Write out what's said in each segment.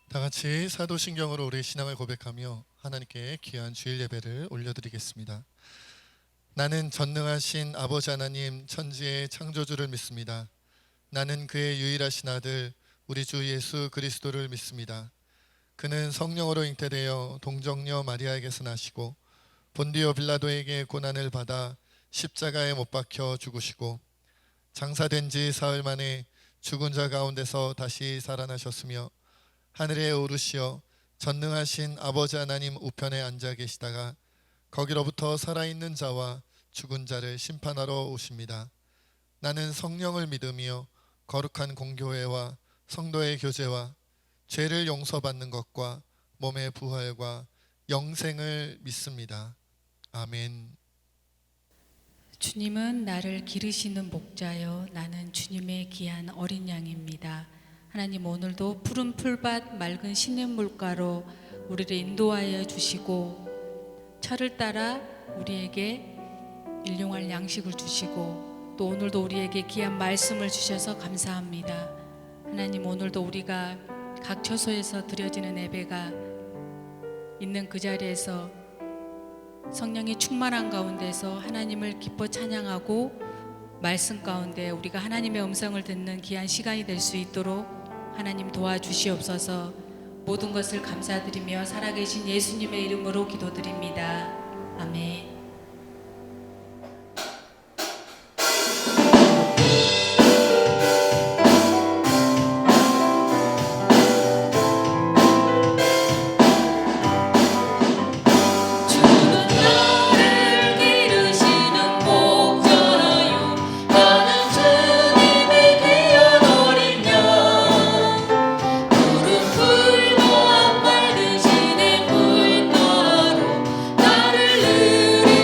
다 같이 사도신경으로 우리 신앙을 고백하며 하나님께 귀한 주일 예배를 올려드리겠습니다. 나는 전능하신 아버지 하나님 천지의 창조주를 믿습니다. 나는 그의 유일하신 아들 우리 주 예수 그리스도를 믿습니다. 그는 성령으로 잉태되어 동정녀 마리아에게서 나시고 본디오 빌라도에게 고난을 받아 십자가에 못 박혀 죽으시고 장사된 지 사흘 만에 죽은 자 가운데서 다시 살아나셨으며 하늘에 오르시어 전능하신 아버지 하나님 우편에 앉아 계시다가 거기로부터 살아있는 자와 죽은 자를 심판하러 오십니다. 나는 성령을 믿으며 거룩한 공교회와 성도의 교제와 죄를 용서받는 것과 몸의 부활과 영생을 믿습니다. 아멘. 주님은 나를 기르시는 목자요, 나는 주님의 귀한 어린 양입니다. 하나님, 오늘도 푸른 풀밭 맑은 시냇물가로 우리를 인도하여 주시고 철을 따라 우리에게 일용할 양식을 주시고 또 오늘도 우리에게 귀한 말씀을 주셔서 감사합니다. 하나님, 오늘도 우리가 각 처소에서 드려지는 예배가 있는 그 자리에서 성령이 충만한 가운데서 하나님을 기뻐 찬양하고 말씀 가운데 우리가 하나님의 음성을 듣는 귀한 시간이 될 수 있도록 하나님 도와주시옵소서. 모든 것을 감사드리며 살아계신 예수님의 이름으로 기도드립니다. 아멘. 나를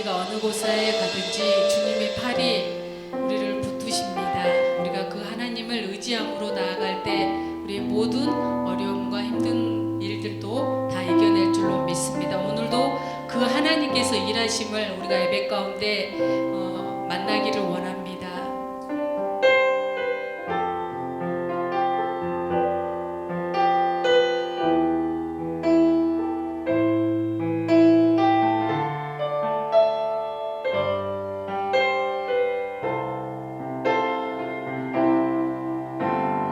우리가 어느 곳에 가든지 주님의 팔이 우리를 붙드십니다. 우리가 그 하나님을 의지함으로 나아갈 때 우리의 모든 어려움과 힘든 일들도 다 이겨낼 줄로 믿습니다. 오늘도 그 하나님께서 일하심을 우리가 예배 가운데 만나기를 원합니다.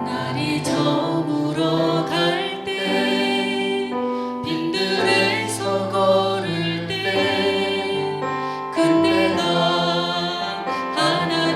날이 저물어 갈 때 빈들에서 걸을 때 그때 나 하나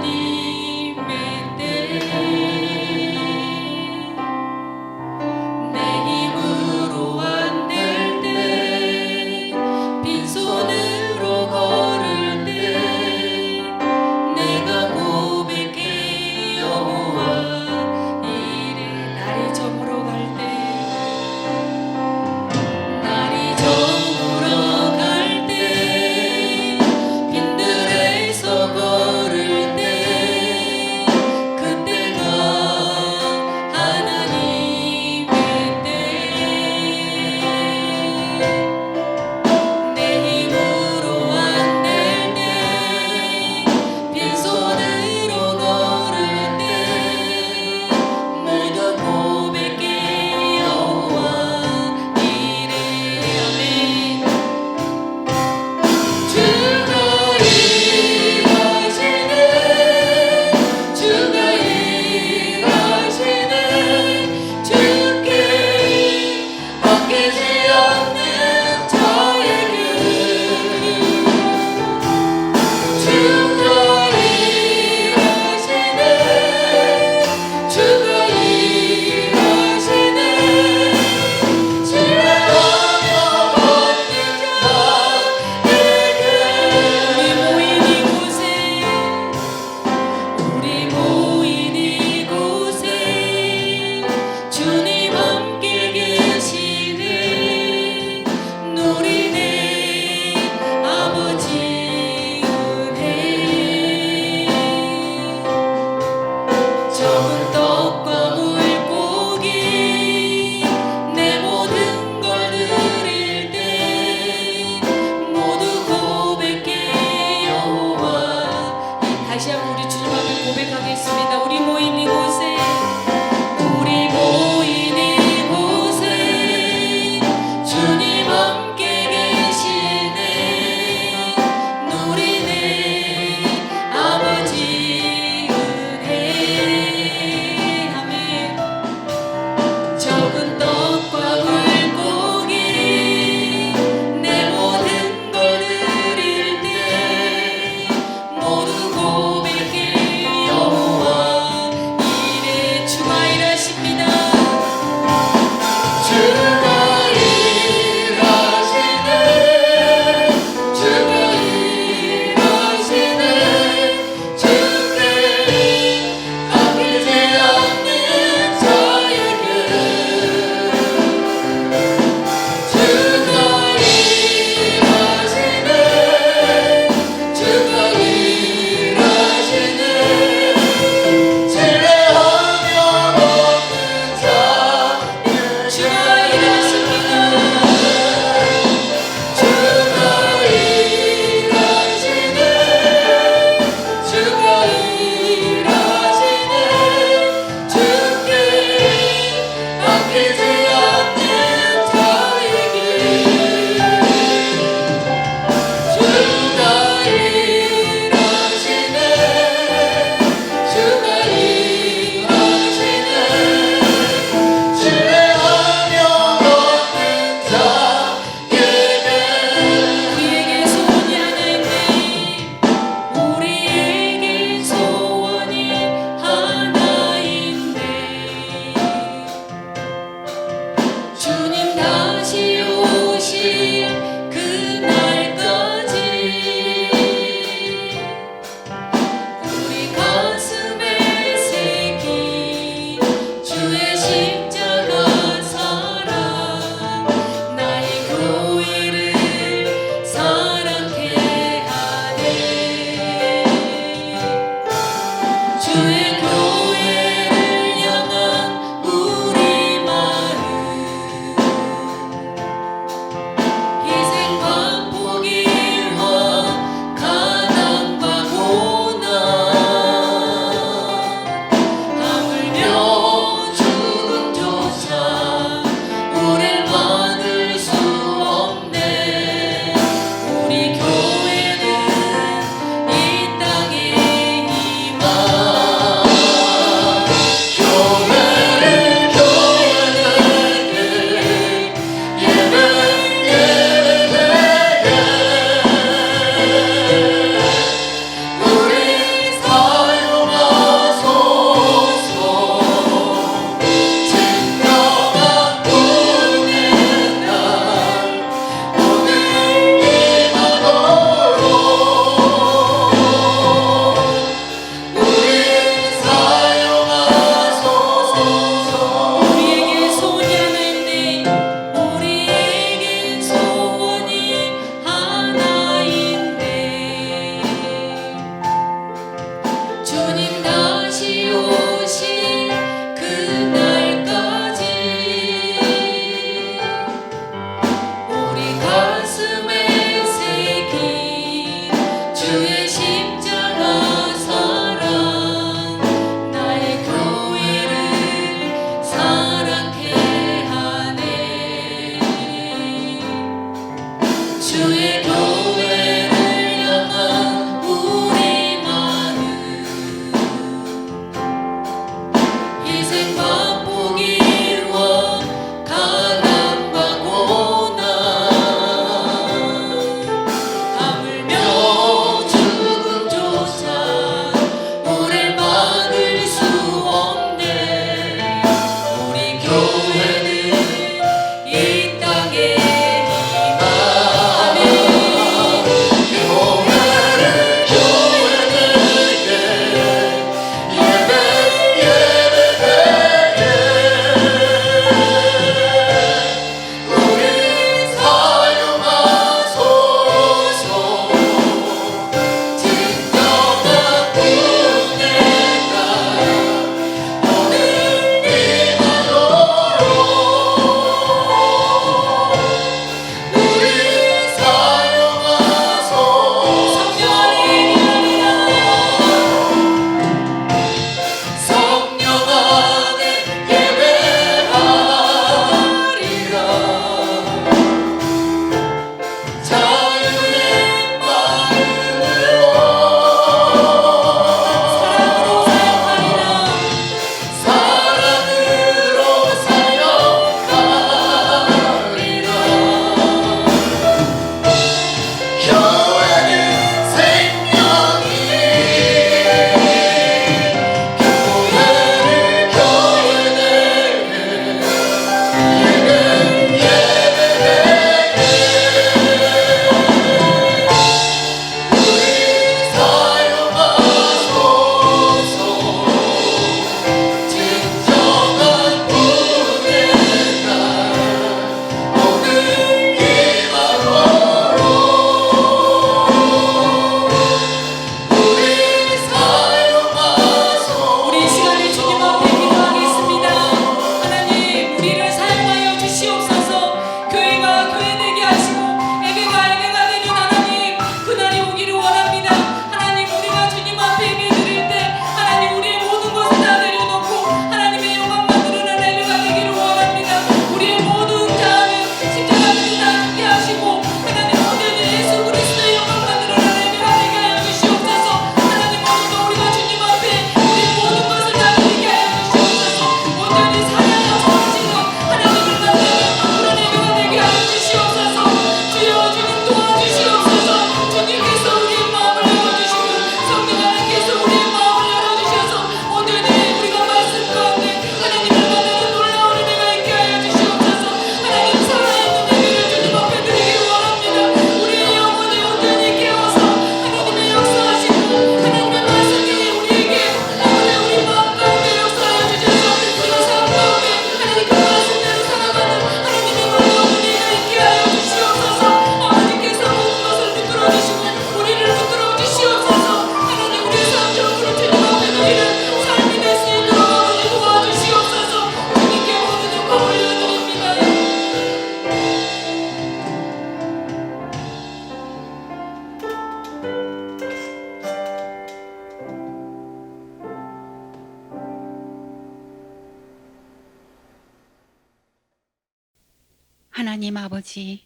하나님 아버지,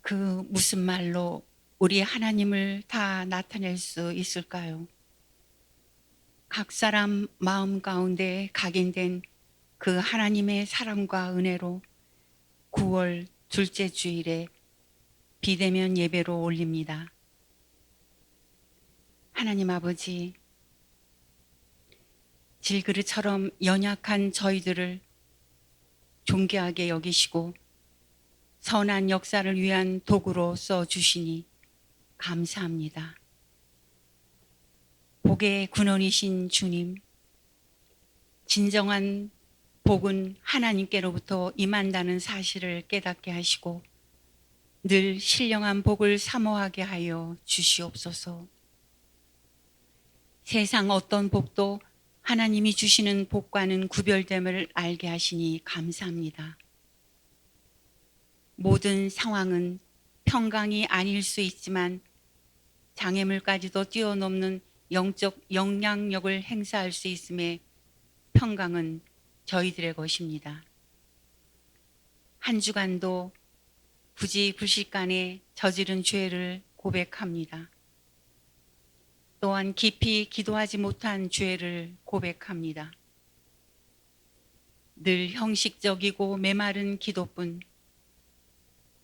그 무슨 말로 우리 하나님을 다 나타낼 수 있을까요? 각 사람 마음 가운데 각인된 그 하나님의 사랑과 은혜로 9월 둘째 주일에 비대면 예배로 올립니다. 하나님 아버지, 질그릇처럼 연약한 저희들을 존귀하게 여기시고 선한 역사를 위한 도구로 써주시니 감사합니다. 복의 근원이신 주님, 진정한 복은 하나님께로부터 임한다는 사실을 깨닫게 하시고 늘 신령한 복을 사모하게 하여 주시옵소서. 세상 어떤 복도 하나님이 주시는 복과는 구별됨을 알게 하시니 감사합니다. 모든 상황은 평강이 아닐 수 있지만 장애물까지도 뛰어넘는 영적 영향력을 행사할 수 있음에 평강은 저희들의 것입니다. 한 주간도 부지불식간에 저지른 죄를 고백합니다. 또한 깊이 기도하지 못한 죄를 고백합니다. 늘 형식적이고 메마른 기도뿐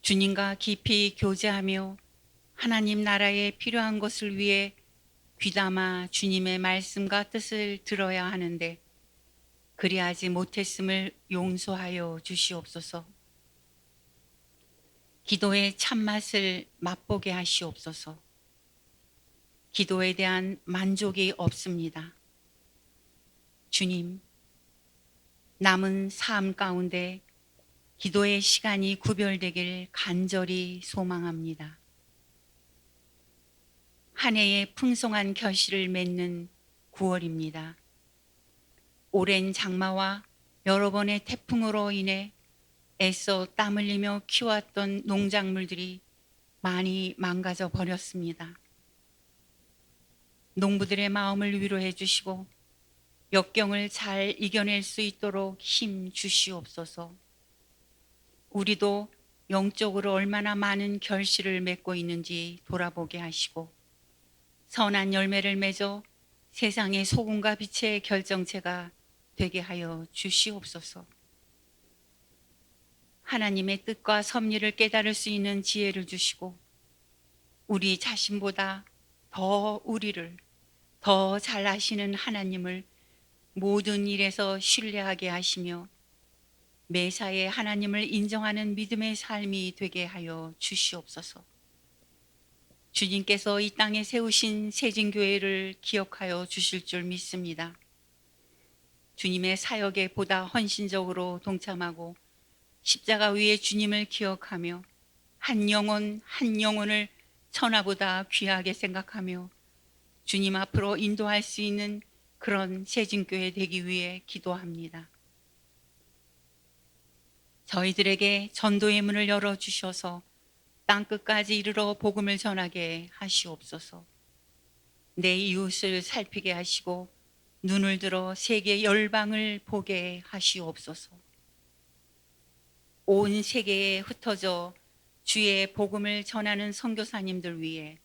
주님과 깊이 교제하며 하나님 나라에 필요한 것을 위해 귀담아 주님의 말씀과 뜻을 들어야 하는데 그리하지 못했음을 용서하여 주시옵소서. 기도의 참맛을 맛보게 하시옵소서. 기도에 대한 만족이 없습니다. 주님, 남은 삶 가운데 기도의 시간이 구별되길 간절히 소망합니다. 한 해의 풍성한 결실을 맺는 9월입니다. 오랜 장마와 여러 번의 태풍으로 인해 애써 땀 흘리며 키워왔던 농작물들이 많이 망가져 버렸습니다. 농부들의 마음을 위로해 주시고 역경을 잘 이겨낼 수 있도록 힘 주시옵소서. 우리도 영적으로 얼마나 많은 결실을 맺고 있는지 돌아보게 하시고 선한 열매를 맺어 세상의 소금과 빛의 결정체가 되게 하여 주시옵소서. 하나님의 뜻과 섭리를 깨달을 수 있는 지혜를 주시고 우리 자신보다 더 우리를 더 잘 아시는 하나님을 모든 일에서 신뢰하게 하시며 매사에 하나님을 인정하는 믿음의 삶이 되게 하여 주시옵소서. 주님께서 이 땅에 세우신 세진교회를 기억하여 주실 줄 믿습니다. 주님의 사역에 보다 헌신적으로 동참하고 십자가 위에 주님을 기억하며 한 영혼 한 영혼을 천하보다 귀하게 생각하며 주님 앞으로 인도할 수 있는 그런 세진교회 되기 위해 기도합니다. 저희들에게 전도의 문을 열어주셔서 땅끝까지 이르러 복음을 전하게 하시옵소서. 내 이웃을 살피게 하시고 눈을 들어 세계 열방을 보게 하시옵소서. 온 세계에 흩어져 주의 복음을 전하는 선교사님들 위해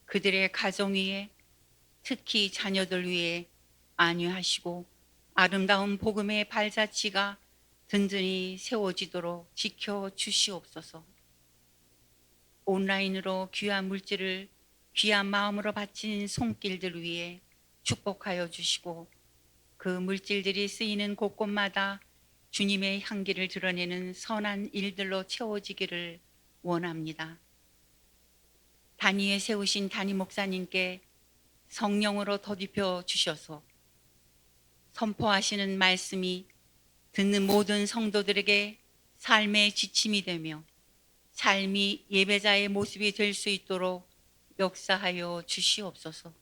그들의 가정 위에 특히 자녀들 위해 안위하시고 아름다운 복음의 발자취가 든든히 세워지도록 지켜주시옵소서. 온라인으로 귀한 물질을 귀한 마음으로 바친 손길들 위해 축복하여 주시고 그 물질들이 쓰이는 곳곳마다 주님의 향기를 드러내는 선한 일들로 채워지기를 원합니다. 단위에 세우신 단위 목사님께 성령으로 덧입혀 주셔서 선포하시는 말씀이 듣는 모든 성도들에게 삶의 지침이 되며 삶이 예배자의 모습이 될 수 있도록 역사하여 주시옵소서.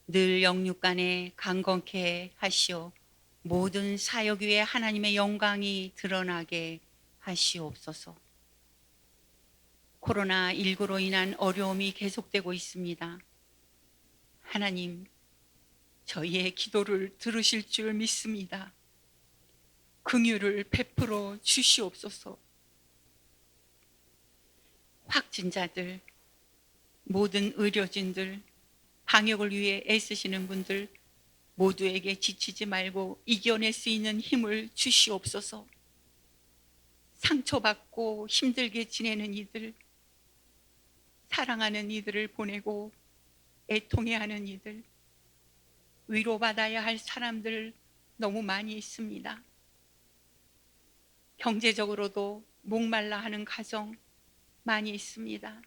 늘 영육간에 강건케 하시어 모든 사역 위에 하나님의 영광이 드러나게 하시옵소서. 코로나19로 인한 어려움이 계속되고 있습니다. 하나님, 저희의 기도를 들으실 줄 믿습니다. 긍휼을 베풀어 주시옵소서. 확진자들, 모든 의료진들, 방역을 위해 애쓰시는 분들 모두에게 지치지 말고 이겨낼 수 있는 힘을 주시옵소서. 상처받고 힘들게 지내는 이들, 사랑하는 이들을 보내고 애통해하는 이들, 위로받아야 할 사람들 너무 많이 있습니다. 경제적으로도 목말라 하는 가정 많이 있습니다.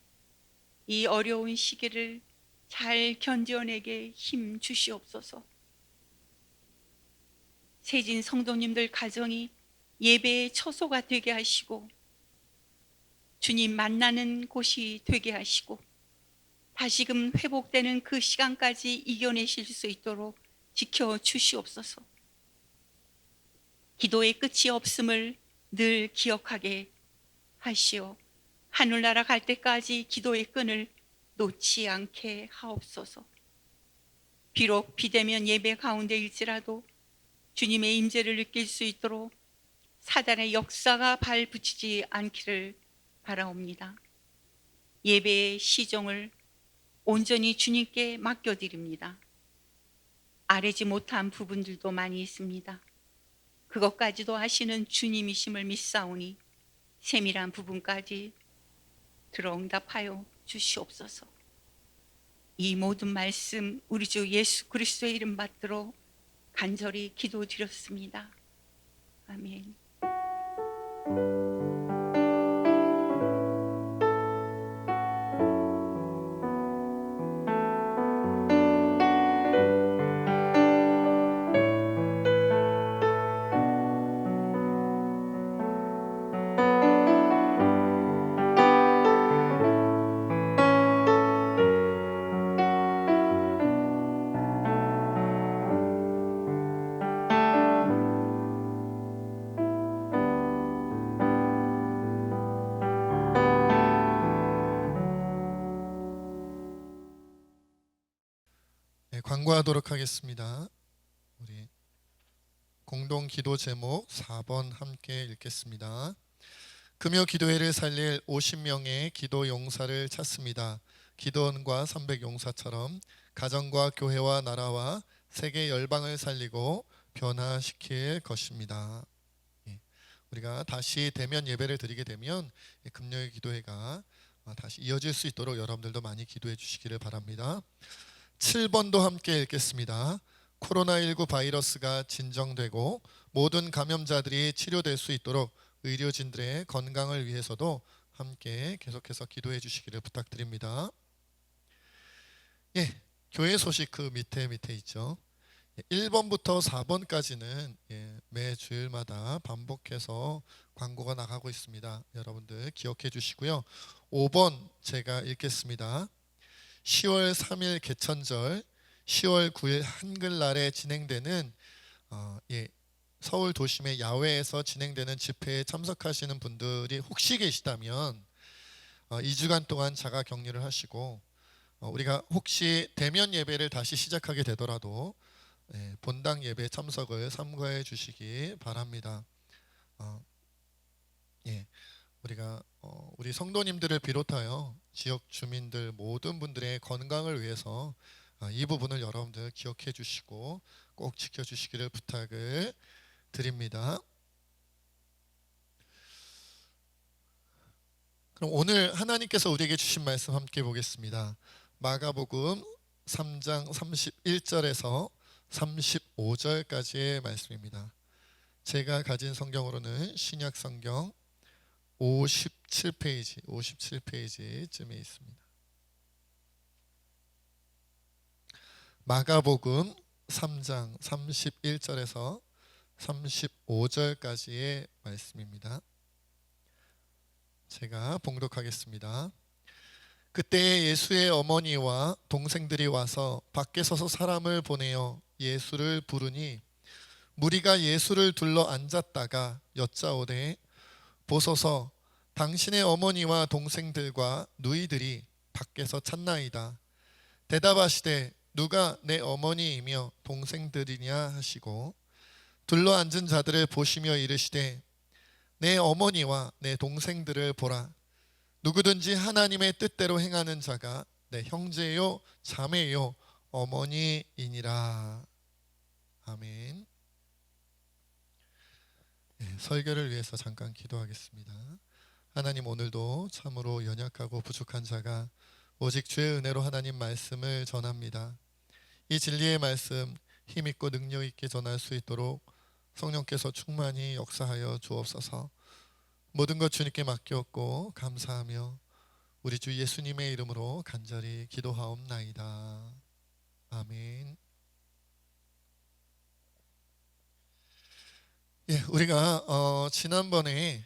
이 어려운 시기를 잘 견뎌내게 힘 주시옵소서. 세진 성도님들 가정이 예배의 처소가 되게 하시고 주님 만나는 곳이 되게 하시고 다시금 회복되는 그 시간까지 이겨내실 수 있도록 지켜주시옵소서. 기도의 끝이 없음을 늘 기억하게 하시오. 하늘나라 갈 때까지 기도의 끈을 놓지 않게 하옵소서. 비록 비대면 예배 가운데일지라도 주님의 임재를 느낄 수 있도록 사단의 역사가 발붙이지 않기를 바라옵니다. 예배의 시종을 온전히 주님께 맡겨드립니다. 아뢰지 못한 부분들도 많이 있습니다. 그것까지도 하시는 주님이심을 믿사오니 세밀한 부분까지 들어응답하여 주시옵소서. 이 모든 말씀 우리 주 예수 그리스도의 이름 받들어 간절히 기도드렸습니다. 아멘. 네, 광고하도록 하겠습니다. 우리 공동 기도 제목 4번 함께 읽겠습니다. 금요 기도회를 살릴 50명의 기도 용사를 찾습니다. 기도원과 300 용사처럼 가정과 교회와 나라와 세계 열방을 살리고 변화시킬 것입니다. 우리가 다시 대면 예배를 드리게 되면 금요일 기도회가 다시 이어질 수 있도록 여러분들도 많이 기도해 주시기를 바랍니다. 7번도 함께 읽겠습니다. 코로나19 바이러스가 진정되고 모든 감염자들이 치료될 수 있도록 의료진들의 건강을 위해서도 함께 계속해서 기도해 주시기를 부탁드립니다. 교회 소식 그 밑에 있죠. 1번부터 4번까지는 매 주일마다 반복해서 광고가 나가고 있습니다. 여러분들 기억해 주시고요. 5번 제가 읽겠습니다. 10월 3일 개천절, 10월 9일 한글날에 진행되는 서울 도심의 야외에서 진행되는 집회에 참석하시는 분들이 혹시 계시다면 2주간 동안 자가 격리를 하시고 우리가 혹시 대면 예배를 다시 시작하게 되더라도 본당 예배 참석을 삼가해 주시기 바랍니다. 우리가 우리 성도님들을 비롯하여 지역 주민들 모든 분들의 건강을 위해서 이 부분을 여러분들 기억해 주시고 꼭 지켜주시기를 부탁을 드립니다. 그럼 오늘 하나님께서 우리에게 주신 말씀 함께 보겠습니다. 마가복음 3장 31절에서 35절까지의 말씀입니다. 제가 가진 성경으로는 신약 성경 57페이지쯤에 있습니다. 마가복음 3장 31절에서 35절까지의 말씀입니다. 제가 봉독하겠습니다. 그때 예수의 어머니와 동생들이 와서 밖에 서서 사람을 보내어 예수를 부르니 무리가 예수를 둘러 앉았다가 여짜오되 보소서 당신의 어머니와 동생들과 누이들이 밖에서 찾나이다. 대답하시되 누가 내 어머니이며 동생들이냐 하시고 둘러앉은 자들을 보시며 이르시되 내 어머니와 내 동생들을 보라. 누구든지 하나님의 뜻대로 행하는 자가 내 형제요 자매요 어머니이니라. 아멘. 설교를 위해서 잠깐 기도하겠습니다. 하나님, 오늘도 참으로 연약하고 부족한 자가 오직 주의 은혜로 하나님 말씀을 전합니다. 이 진리의 말씀 힘있고 능력있게 전할 수 있도록 성령께서 충만히 역사하여 주옵소서. 모든 것 주님께 맡겼고 감사하며 우리 주 예수님의 이름으로 간절히 기도하옵나이다. 아멘. 우리가 지난번에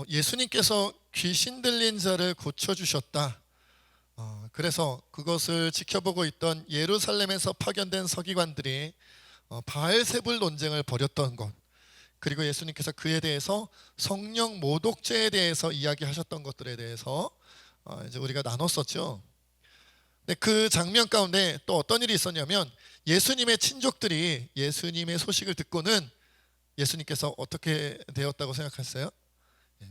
예수님께서 귀신 들린 자를 고쳐주셨다. 그래서 그것을 지켜보고 있던 예루살렘에서 파견된 서기관들이 바알세불 논쟁을 벌였던 것, 그리고 예수님께서 그에 대해서 성령 모독죄에 대해서 이야기하셨던 것들에 대해서 이제 우리가 나눴었죠. 근데 그 장면 가운데 또 어떤 일이 있었냐면 예수님의 친족들이 예수님의 소식을 듣고는 예수님께서 어떻게 되었다고 생각했어요?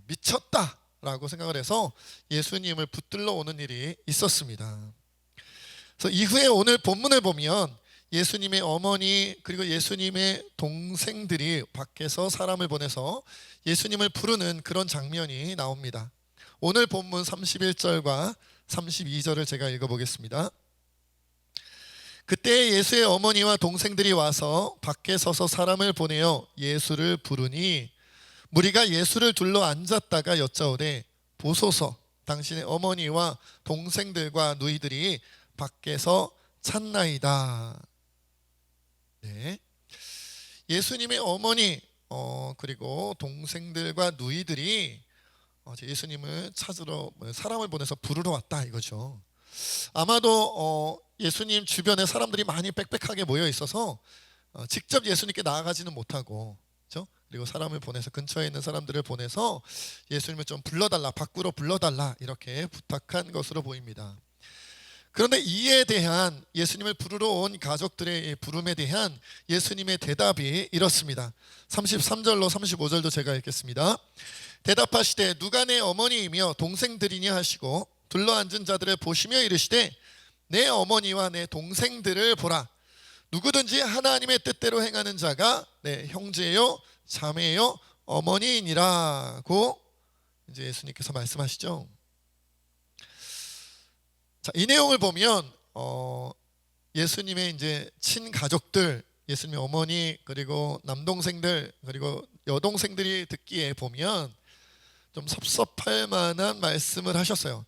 미쳤다라고 생각을 해서 예수님을 붙들러 오는 일이 있었습니다. 그래서 이후에 오늘 본문을 보면 예수님의 어머니 그리고 예수님의 동생들이 밖에서 사람을 보내서 예수님을 부르는 그런 장면이 나옵니다. 오늘 본문 31절과 32절을 제가 읽어보겠습니다. 그때 예수의 어머니와 동생들이 와서 밖에 서서 사람을 보내어 예수를 부르니 무리가 예수를 둘러 앉았다가 여짜오되 보소서 당신의 어머니와 동생들과 누이들이 밖에서 찾나이다. 네. 예수님의 어머니 그리고 동생들과 누이들이 예수님을 찾으러 사람을 보내서 부르러 왔다 이거죠. 아마도 예수님 주변에 사람들이 많이 빽빽하게 모여 있어서 직접 예수님께 나아가지는 못하고, 그렇죠? 그리고 사람을 보내서 근처에 있는 사람들을 보내서 예수님을 좀 불러달라, 밖으로 불러달라 이렇게 부탁한 것으로 보입니다. 그런데 이에 대한 예수님을 부르러 온 가족들의 부름에 대한 예수님의 대답이 이렇습니다. 33절로 35절도 제가 읽겠습니다. 대답하시되 누가 내 어머니이며 동생들이냐 하시고 둘러앉은 자들을 보시며 이르시되 내 어머니와 내 동생들을 보라. 누구든지 하나님의 뜻대로 행하는 자가 내 형제요 자매요 어머니이니라고 이제 예수님께서 말씀하시죠. 자, 이 내용을 보면 예수님의 이제 친가족들, 예수님의 어머니 그리고 남동생들 그리고 여동생들이 듣기에 보면 좀 섭섭할 만한 말씀을 하셨어요.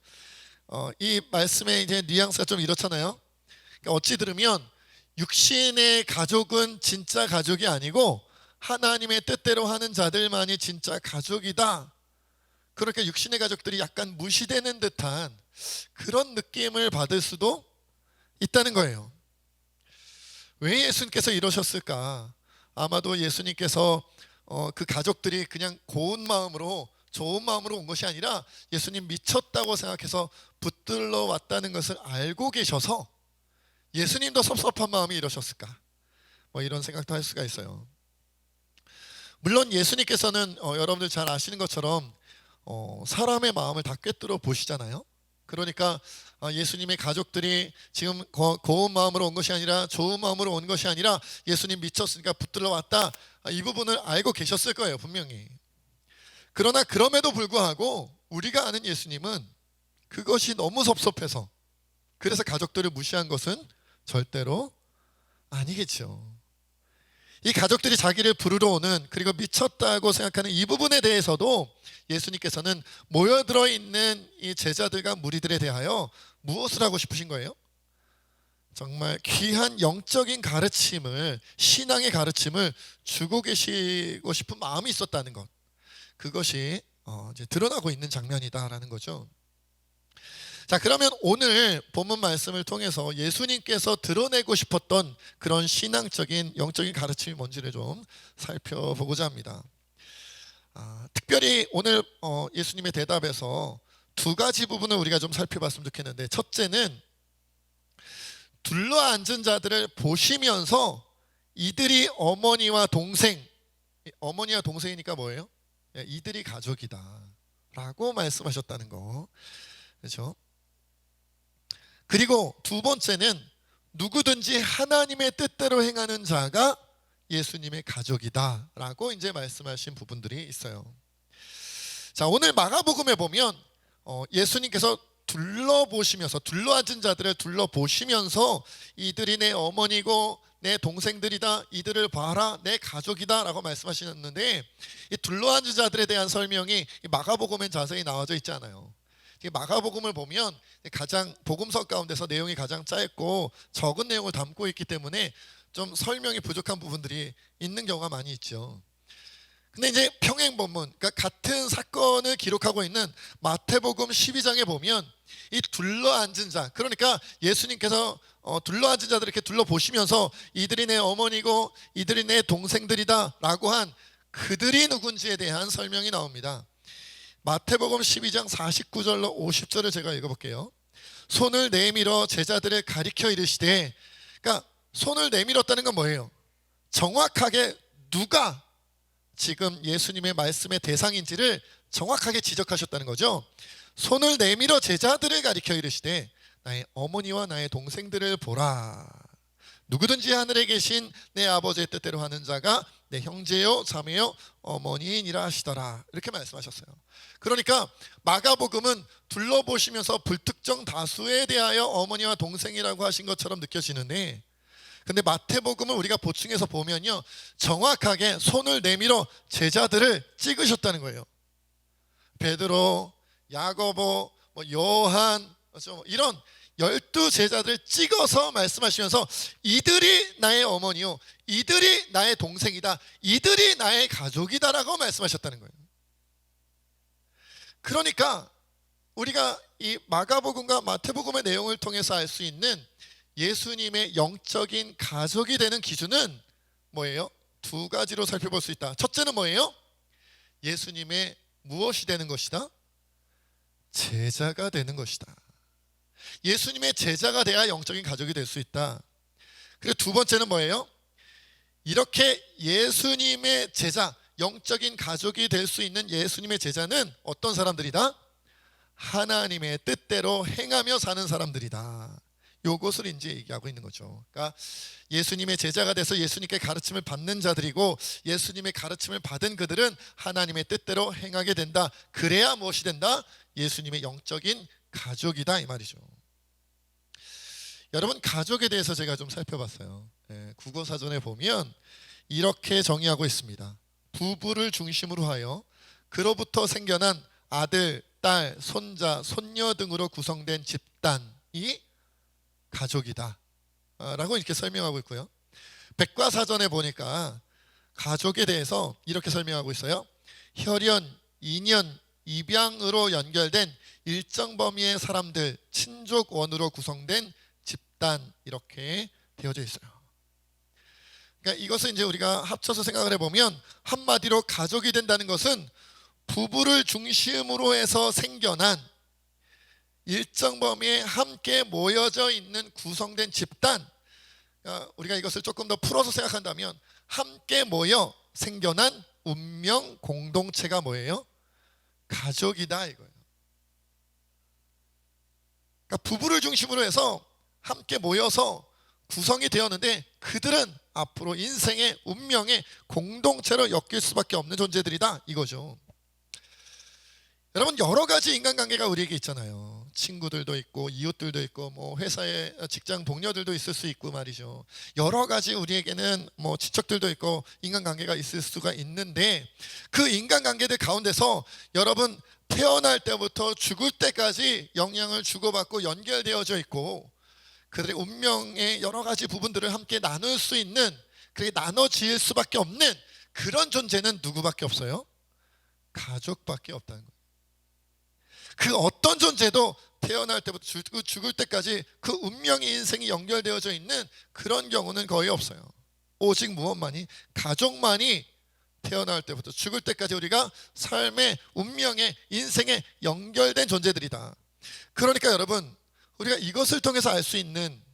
이 말씀의 이제 뉘앙스가 좀 이렇잖아요. 그러니까 어찌 들으면 육신의 가족은 진짜 가족이 아니고 하나님의 뜻대로 하는 자들만이 진짜 가족이다. 그렇게 육신의 가족들이 약간 무시되는 듯한 그런 느낌을 받을 수도 있다는 거예요. 왜 예수님께서 이러셨을까? 아마도 예수님께서 그 가족들이 그냥 고운 마음으로 좋은 마음으로 온 것이 아니라 예수님 미쳤다고 생각해서 붙들러 왔다는 것을 알고 계셔서 예수님도 섭섭한 마음이 이러셨을까? 이런 생각도 할 수가 있어요. 물론 예수님께서는 여러분들 잘 아시는 것처럼 사람의 마음을 다 꿰뚫어 보시잖아요. 그러니까 예수님의 가족들이 지금 고운 마음으로 온 것이 아니라 좋은 마음으로 온 것이 아니라 예수님 미쳤으니까 붙들러 왔다, 이 부분을 알고 계셨을 거예요, 분명히. 그러나 그럼에도 불구하고 우리가 아는 예수님은 그것이 너무 섭섭해서 그래서 가족들을 무시한 것은 절대로 아니겠죠. 이 가족들이 자기를 부르러 오는, 그리고 미쳤다고 생각하는 이 부분에 대해서도 예수님께서는 모여들어 있는 이 제자들과 무리들에 대하여 무엇을 하고 싶으신 거예요? 정말 귀한 영적인 가르침을, 신앙의 가르침을 주고 계시고 싶은 마음이 있었다는 것, 그것이 이제 드러나고 있는 장면이다라는 거죠. 자, 그러면 오늘 본문 말씀을 통해서 예수님께서 드러내고 싶었던 그런 신앙적인 영적인 가르침이 뭔지를 좀 살펴보고자 합니다. 특별히 오늘 예수님의 대답에서 두 가지 부분을 우리가 좀 살펴봤으면 좋겠는데, 첫째는 둘러앉은 자들을 보시면서 이들이 어머니와 동생, 어머니와 동생이니까 뭐예요? 이들이 가족이다 라고 말씀하셨다는 거, 그렇죠? 그리고 두 번째는 누구든지 하나님의 뜻대로 행하는 자가 예수님의 가족이다 라고 이제 말씀하신 부분들이 있어요. 자, 오늘 마가복음에 보면 예수님께서 둘러보시면서, 둘러앉은 자들을 둘러보시면서 이들이 내 어머니고 내 동생들이다, 이들을 봐라, 내 가족이다 라고 말씀하셨는데, 이 둘러앉은 자들에 대한 설명이 마가복음엔 자세히 나와져 있지 않아요. 마가복음을 보면 가장 복음서 가운데서 내용이 가장 짧고 적은 내용을 담고 있기 때문에 좀 설명이 부족한 부분들이 있는 경우가 많이 있죠. 근데 이제 평행본문, 그러니까 같은 사건을 기록하고 있는 마태복음 12장에 보면 이 둘러앉은 자, 그러니까 예수님께서 둘러앉은 자들 이렇게 둘러보시면서 이들이 내 어머니고 이들이 내 동생들이다 라고 한 그들이 누군지에 대한 설명이 나옵니다. 마태복음 12장 49절로 50절을 제가 읽어볼게요. 손을 내밀어 제자들을 가리켜 이르시되, 그러니까 손을 내밀었다는 건 뭐예요? 정확하게 누가 지금 예수님의 말씀의 대상인지를 정확하게 지적하셨다는 거죠. 손을 내밀어 제자들을 가리켜 이르시되 나의 어머니와 나의 동생들을 보라. 누구든지 하늘에 계신 내 아버지의 뜻대로 하는 자가 내 형제요 자매요 어머니이니라 하시더라. 이렇게 말씀하셨어요. 그러니까 마가복음은 둘러보시면서 불특정 다수에 대하여 어머니와 동생이라고 하신 것처럼 느껴지는데, 근데 마태복음을 우리가 보충해서 보면요, 정확하게 손을 내밀어 제자들을 찍으셨다는 거예요. 베드로, 야고보, 요한, 이런 12 제자들을 찍어서 말씀하시면서 이들이 나의 어머니요, 이들이 나의 동생이다, 이들이 나의 가족이다라고 말씀하셨다는 거예요. 그러니까 우리가 이 마가복음과 마태복음의 내용을 통해서 알 수 있는 예수님의 영적인 가족이 되는 기준은 뭐예요? 두 가지로 살펴볼 수 있다. 첫째는 뭐예요? 예수님의 무엇이 되는 것이다? 제자가 되는 것이다. 예수님의 제자가 돼야 영적인 가족이 될 수 있다. 그리고 두 번째는 뭐예요? 이렇게 예수님의 제자, 영적인 가족이 될 수 있는 예수님의 제자는 어떤 사람들이다? 하나님의 뜻대로 행하며 사는 사람들이다. 요것을 이제 얘기하고 있는 거죠. 그러니까 예수님의 제자가 돼서 예수님께 가르침을 받는 자들이고, 예수님의 가르침을 받은 그들은 하나님의 뜻대로 행하게 된다. 그래야 무엇이 된다? 예수님의 영적인 가족이다 이 말이죠. 여러분, 가족에 대해서 제가 좀 살펴봤어요. 국어사전에 보면 이렇게 정의하고 있습니다. 부부를 중심으로 하여 그로부터 생겨난 아들, 딸, 손자, 손녀 등으로 구성된 집단이 가족이다 라고 이렇게 설명하고 있고요. 백과사전에 보니까 가족에 대해서 이렇게 설명하고 있어요. 혈연, 인연, 입양으로 연결된 일정 범위의 사람들, 친족원으로 구성된 집단, 이렇게 되어져 있어요. 그러니까 이것을 이제 우리가 합쳐서 생각을 해보면, 한마디로 가족이 된다는 것은 부부를 중심으로 해서 생겨난 일정 범위에 함께 모여져 있는 구성된 집단, 우리가 이것을 조금 더 풀어서 생각한다면 함께 모여 생겨난 운명 공동체가 뭐예요? 가족이다 이거예요. 그러니까 부부를 중심으로 해서 함께 모여서 구성이 되었는데, 그들은 앞으로 인생의 운명의 공동체로 엮일 수밖에 없는 존재들이다 이거죠. 여러분, 여러 가지 인간관계가 우리에게 있잖아요. 친구들도 있고 이웃들도 있고 회사의 직장 동료들도 있을 수 있고 말이죠. 여러 가지 우리에게는 친척들도 있고 인간관계가 있을 수가 있는데, 그 인간관계들 가운데서 여러분, 태어날 때부터 죽을 때까지 영향을 주고받고 연결되어져 있고, 그들의 운명의 여러 가지 부분들을 함께 나눌 수 있는, 그렇게 나눠질 수밖에 없는 그런 존재는 누구밖에 없어요? 가족밖에 없다는 거예요. 그 어떤 존재도 태어날 때부터 죽을 때까지 그 운명의 인생이 연결되어져 있는 그런 경우는 거의 없어요. 오직 무엇만이? 가족만이 태어날 때부터 죽을 때까지 우리가 삶의 운명의 인생에 연결된 존재들이다. 그러니까 여러분, 우리가 이것을 통해서 알 수 있는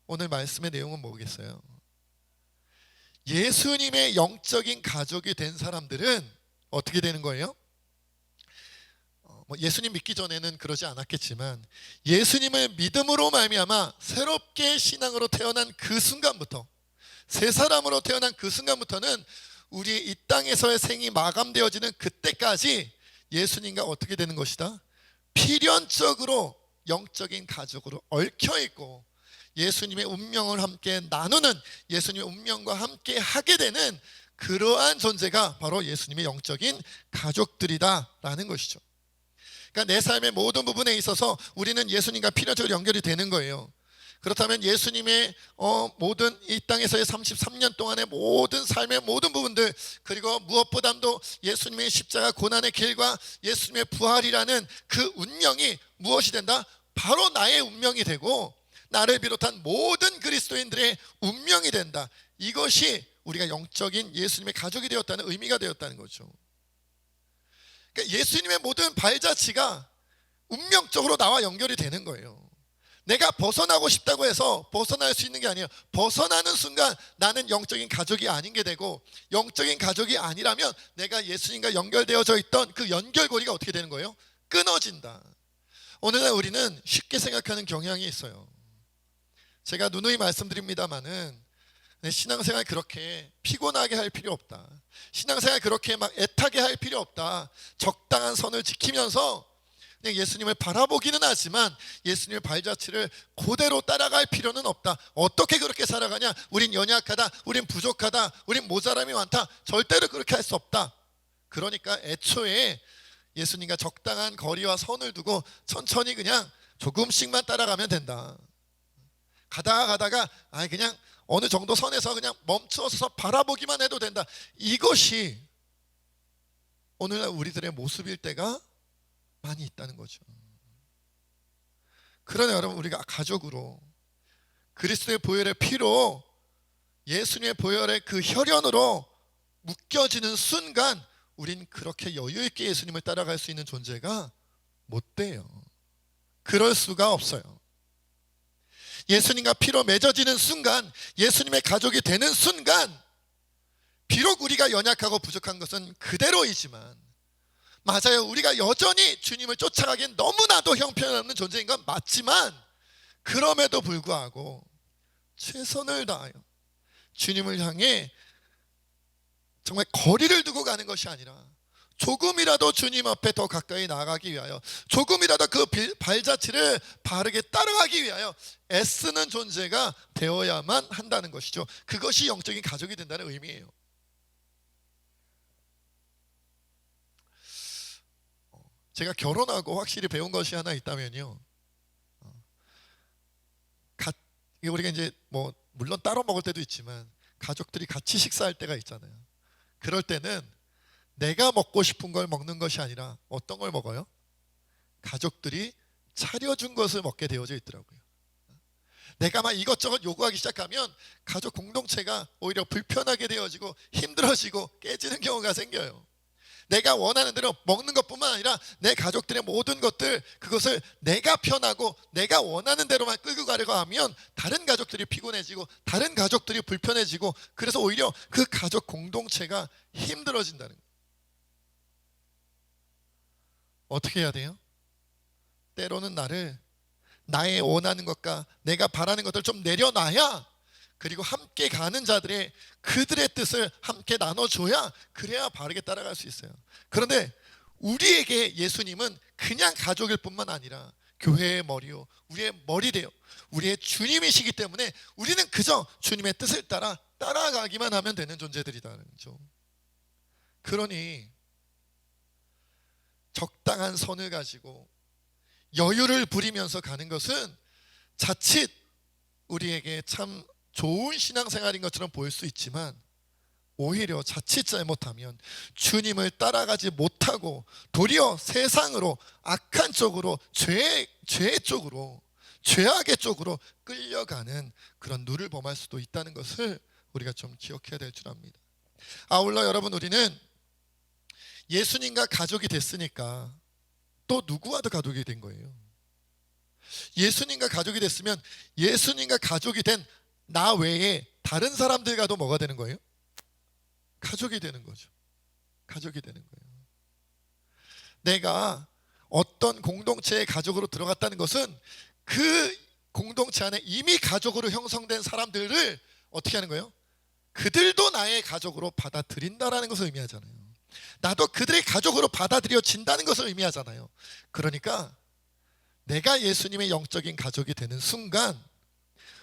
오늘 말씀의 내용은 뭐겠어요? 예수님의 영적인 가족이 된 사람들은 어떻게 되는 거예요? 예수님 믿기 전에는 그러지 않았겠지만 예수님을 믿음으로 말미암아 새롭게 신앙으로 태어난 그 순간부터, 새 사람으로 태어난 그 순간부터는 우리 이 땅에서의 생이 마감되어지는 그때까지 예수님과 어떻게 되는 것이다? 필연적으로 영적인 가족으로 얽혀있고 예수님의 운명을 함께 나누는, 예수님의 운명과 함께 하게 되는 그러한 존재가 바로 예수님의 영적인 가족들이다라는 것이죠. 그러니까 내 삶의 모든 부분에 있어서 우리는 예수님과 필연적으로 연결이 되는 거예요. 그렇다면 예수님의 모든 이 땅에서의 33년 동안의 모든 삶의 모든 부분들, 그리고 무엇보다도 예수님의 십자가 고난의 길과 예수님의 부활이라는 그 운명이 무엇이 된다? 바로 나의 운명이 되고 나를 비롯한 모든 그리스도인들의 운명이 된다. 이것이 우리가 영적인 예수님의 가족이 되었다는 의미가 되었다는 거죠. 그러니까 예수님의 모든 발자취가 운명적으로 나와 연결이 되는 거예요. 내가 벗어나고 싶다고 해서 벗어날 수 있는 게 아니에요. 벗어나는 순간 나는 영적인 가족이 아닌 게 되고, 영적인 가족이 아니라면 내가 예수님과 연결되어져 있던 그 연결고리가 어떻게 되는 거예요? 끊어진다. 오늘날 우리는 쉽게 생각하는 경향이 있어요. 제가 누누이 말씀드립니다마는 신앙생활 그렇게 피곤하게 할 필요 없다. 신앙생활 그렇게 막 애타게 할 필요 없다. 적당한 선을 지키면서 그냥 예수님을 바라보기는 하지만 예수님의 발자취를 그대로 따라갈 필요는 없다. 어떻게 그렇게 살아가냐? 우린 연약하다, 우린 부족하다, 우린 모자람이 많다. 절대로 그렇게 할 수 없다. 그러니까 애초에 예수님과 적당한 거리와 선을 두고 천천히 그냥 조금씩만 따라가면 된다. 가다가 그냥 어느 정도 선에서 그냥 멈춰서 바라보기만 해도 된다. 이것이 오늘날 우리들의 모습일 때가 많이 있다는 거죠. 그러나 여러분, 우리가 가족으로 그리스도의 보혈의 피로 예수님의 보혈의 그 혈연으로 묶여지는 순간 우린 그렇게 여유 있게 예수님을 따라갈 수 있는 존재가 못 돼요. 그럴 수가 없어요. 예수님과 피로 맺어지는 순간, 예수님의 가족이 되는 순간, 비록 우리가 연약하고 부족한 것은 그대로이지만, 맞아요, 우리가 여전히 주님을 쫓아가기엔 너무나도 형편없는 존재인 건 맞지만, 그럼에도 불구하고 최선을 다하여 주님을 향해 정말 거리를 두고 가는 것이 아니라 조금이라도 주님 앞에 더 가까이 나아가기 위하여, 조금이라도 그 발자취를 바르게 따라가기 위하여 애쓰는 존재가 되어야만 한다는 것이죠. 그것이 영적인 가족이 된다는 의미예요. 제가 결혼하고 확실히 배운 것이 하나 있다면요, 우리가 이제 뭐 물론 따로 먹을 때도 있지만 가족들이 같이 식사할 때가 있잖아요. 그럴 때는 내가 먹고 싶은 걸 먹는 것이 아니라 어떤 걸 먹어요? 가족들이 차려준 것을 먹게 되어져 있더라고요. 내가 막 이것저것 요구하기 시작하면 가족 공동체가 오히려 불편하게 되어지고 힘들어지고 깨지는 경우가 생겨요. 내가 원하는 대로 먹는 것뿐만 아니라 내 가족들의 모든 것들, 그것을 내가 편하고 내가 원하는 대로만 끌고 가려고 하면 다른 가족들이 피곤해지고 다른 가족들이 불편해지고, 그래서 오히려 그 가족 공동체가 힘들어진다는 거예요. 어떻게 해야 돼요? 때로는 나의 원하는 것과 내가 바라는 것들 좀 내려놔야, 그리고 함께 가는 자들의 그들의 뜻을 함께 나눠줘야, 그래야 바르게 따라갈 수 있어요. 그런데 우리에게 예수님은 그냥 가족일 뿐만 아니라 교회의 머리요, 우리의 머리래요. 우리의 주님이시기 때문에 우리는 그저 주님의 뜻을 따라가기만 하면 되는 존재들이라는 거죠. 그러니 적당한 선을 가지고 여유를 부리면서 가는 것은 자칫 우리에게 참 좋은 신앙생활인 것처럼 보일 수 있지만, 오히려 자칫 잘못하면 주님을 따라가지 못하고 도리어 세상으로, 악한 쪽으로, 죄 쪽으로, 죄악의 쪽으로 끌려가는 그런 누를 범할 수도 있다는 것을 우리가 좀 기억해야 될 줄 압니다. 아울러 여러분, 우리는 예수님과 가족이 됐으니까 또 누구와도 가족이 된 거예요. 예수님과 가족이 됐으면 예수님과 가족이 된 나 외에 다른 사람들과도 뭐가 되는 거예요? 가족이 되는 거죠. 가족이 되는 거예요. 내가 어떤 공동체의 가족으로 들어갔다는 것은 그 공동체 안에 이미 가족으로 형성된 사람들을 어떻게 하는 거예요? 그들도 나의 가족으로 받아들인다라는 것을 의미하잖아요. 나도 그들의 가족으로 받아들여진다는 것을 의미하잖아요. 그러니까 내가 예수님의 영적인 가족이 되는 순간,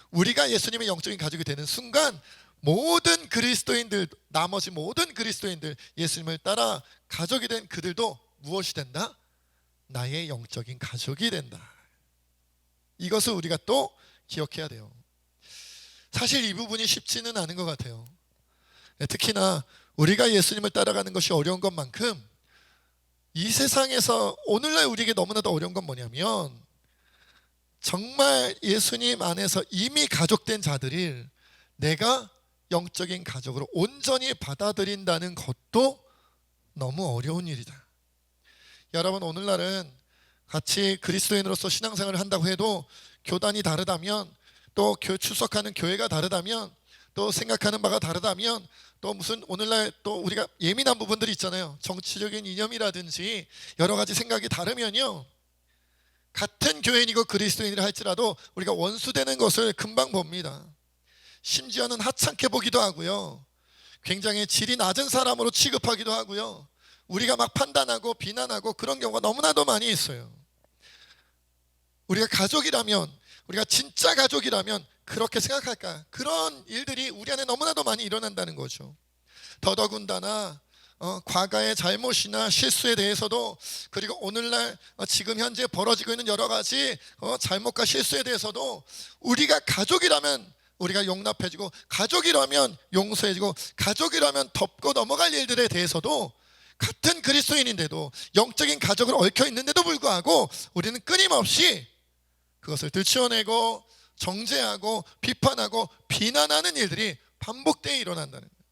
우리가 예수님의 영적인 가족이 되는 순간, 모든 그리스도인들, 나머지 모든 그리스도인들, 예수님을 따라 가족이 된 그들도 무엇이 된다? 나의 영적인 가족이 된다. 이것을 우리가 또 기억해야 돼요. 사실 이 부분이 쉽지는 않은 것 같아요. 특히나 우리가 예수님을 따라가는 것이 어려운 것만큼 이 세상에서 오늘날 우리에게 너무나도 어려운 건 뭐냐면, 정말 예수님 안에서 이미 가족된 자들을 내가 영적인 가족으로 온전히 받아들인다는 것도 너무 어려운 일이다. 여러분, 오늘날은 같이 그리스도인으로서 신앙생활을 한다고 해도 교단이 다르다면, 또 출석하는 교회가 다르다면, 또 생각하는 바가 다르다면, 또 무슨 오늘날 또 우리가 예민한 부분들이 있잖아요. 정치적인 이념이라든지 여러 가지 생각이 다르면요, 같은 교인이고 그리스도인이라 할지라도 우리가 원수되는 것을 금방 봅니다. 심지어는 하찮게 보기도 하고요, 굉장히 질이 낮은 사람으로 취급하기도 하고요, 우리가 막 판단하고 비난하고 그런 경우가 너무나도 많이 있어요. 우리가 가족이라면, 우리가 진짜 가족이라면 그렇게 생각할까? 그런 일들이 우리 안에 너무나도 많이 일어난다는 거죠. 더더군다나 과거의 잘못이나 실수에 대해서도, 그리고 오늘날 지금 현재 벌어지고 있는 여러 가지 잘못과 실수에 대해서도 우리가 가족이라면 우리가 용납해주고, 가족이라면 용서해주고, 가족이라면 덮고 넘어갈 일들에 대해서도, 같은 그리스도인인데도, 영적인 가족으로 얽혀 있는데도 불구하고 우리는 끊임없이 그것을 들추어내고 정죄하고 비판하고 비난하는 일들이 반복되어 일어난다는 거예요.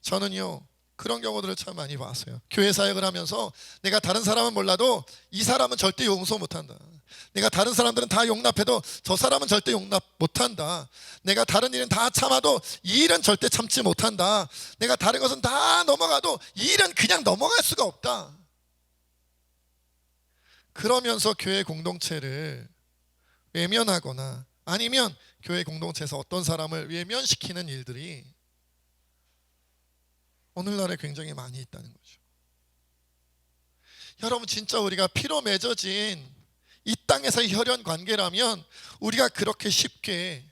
저는요, 그런 경우들을 참 많이 봤어요. 교회 사역을 하면서 내가 다른 사람은 몰라도 이 사람은 절대 용서 못한다, 내가 다른 사람들은 다 용납해도 저 사람은 절대 용납 못한다, 내가 다른 일은 다 참아도 이 일은 절대 참지 못한다, 내가 다른 것은 다 넘어가도 이 일은 그냥 넘어갈 수가 없다. 그러면서 교회 공동체를 외면하거나 아니면 교회 공동체에서 어떤 사람을 외면시키는 일들이 오늘날에 굉장히 많이 있다는 거죠. 여러분, 진짜 우리가 피로 맺어진 이 땅에서의 혈연 관계라면 우리가 그렇게 쉽게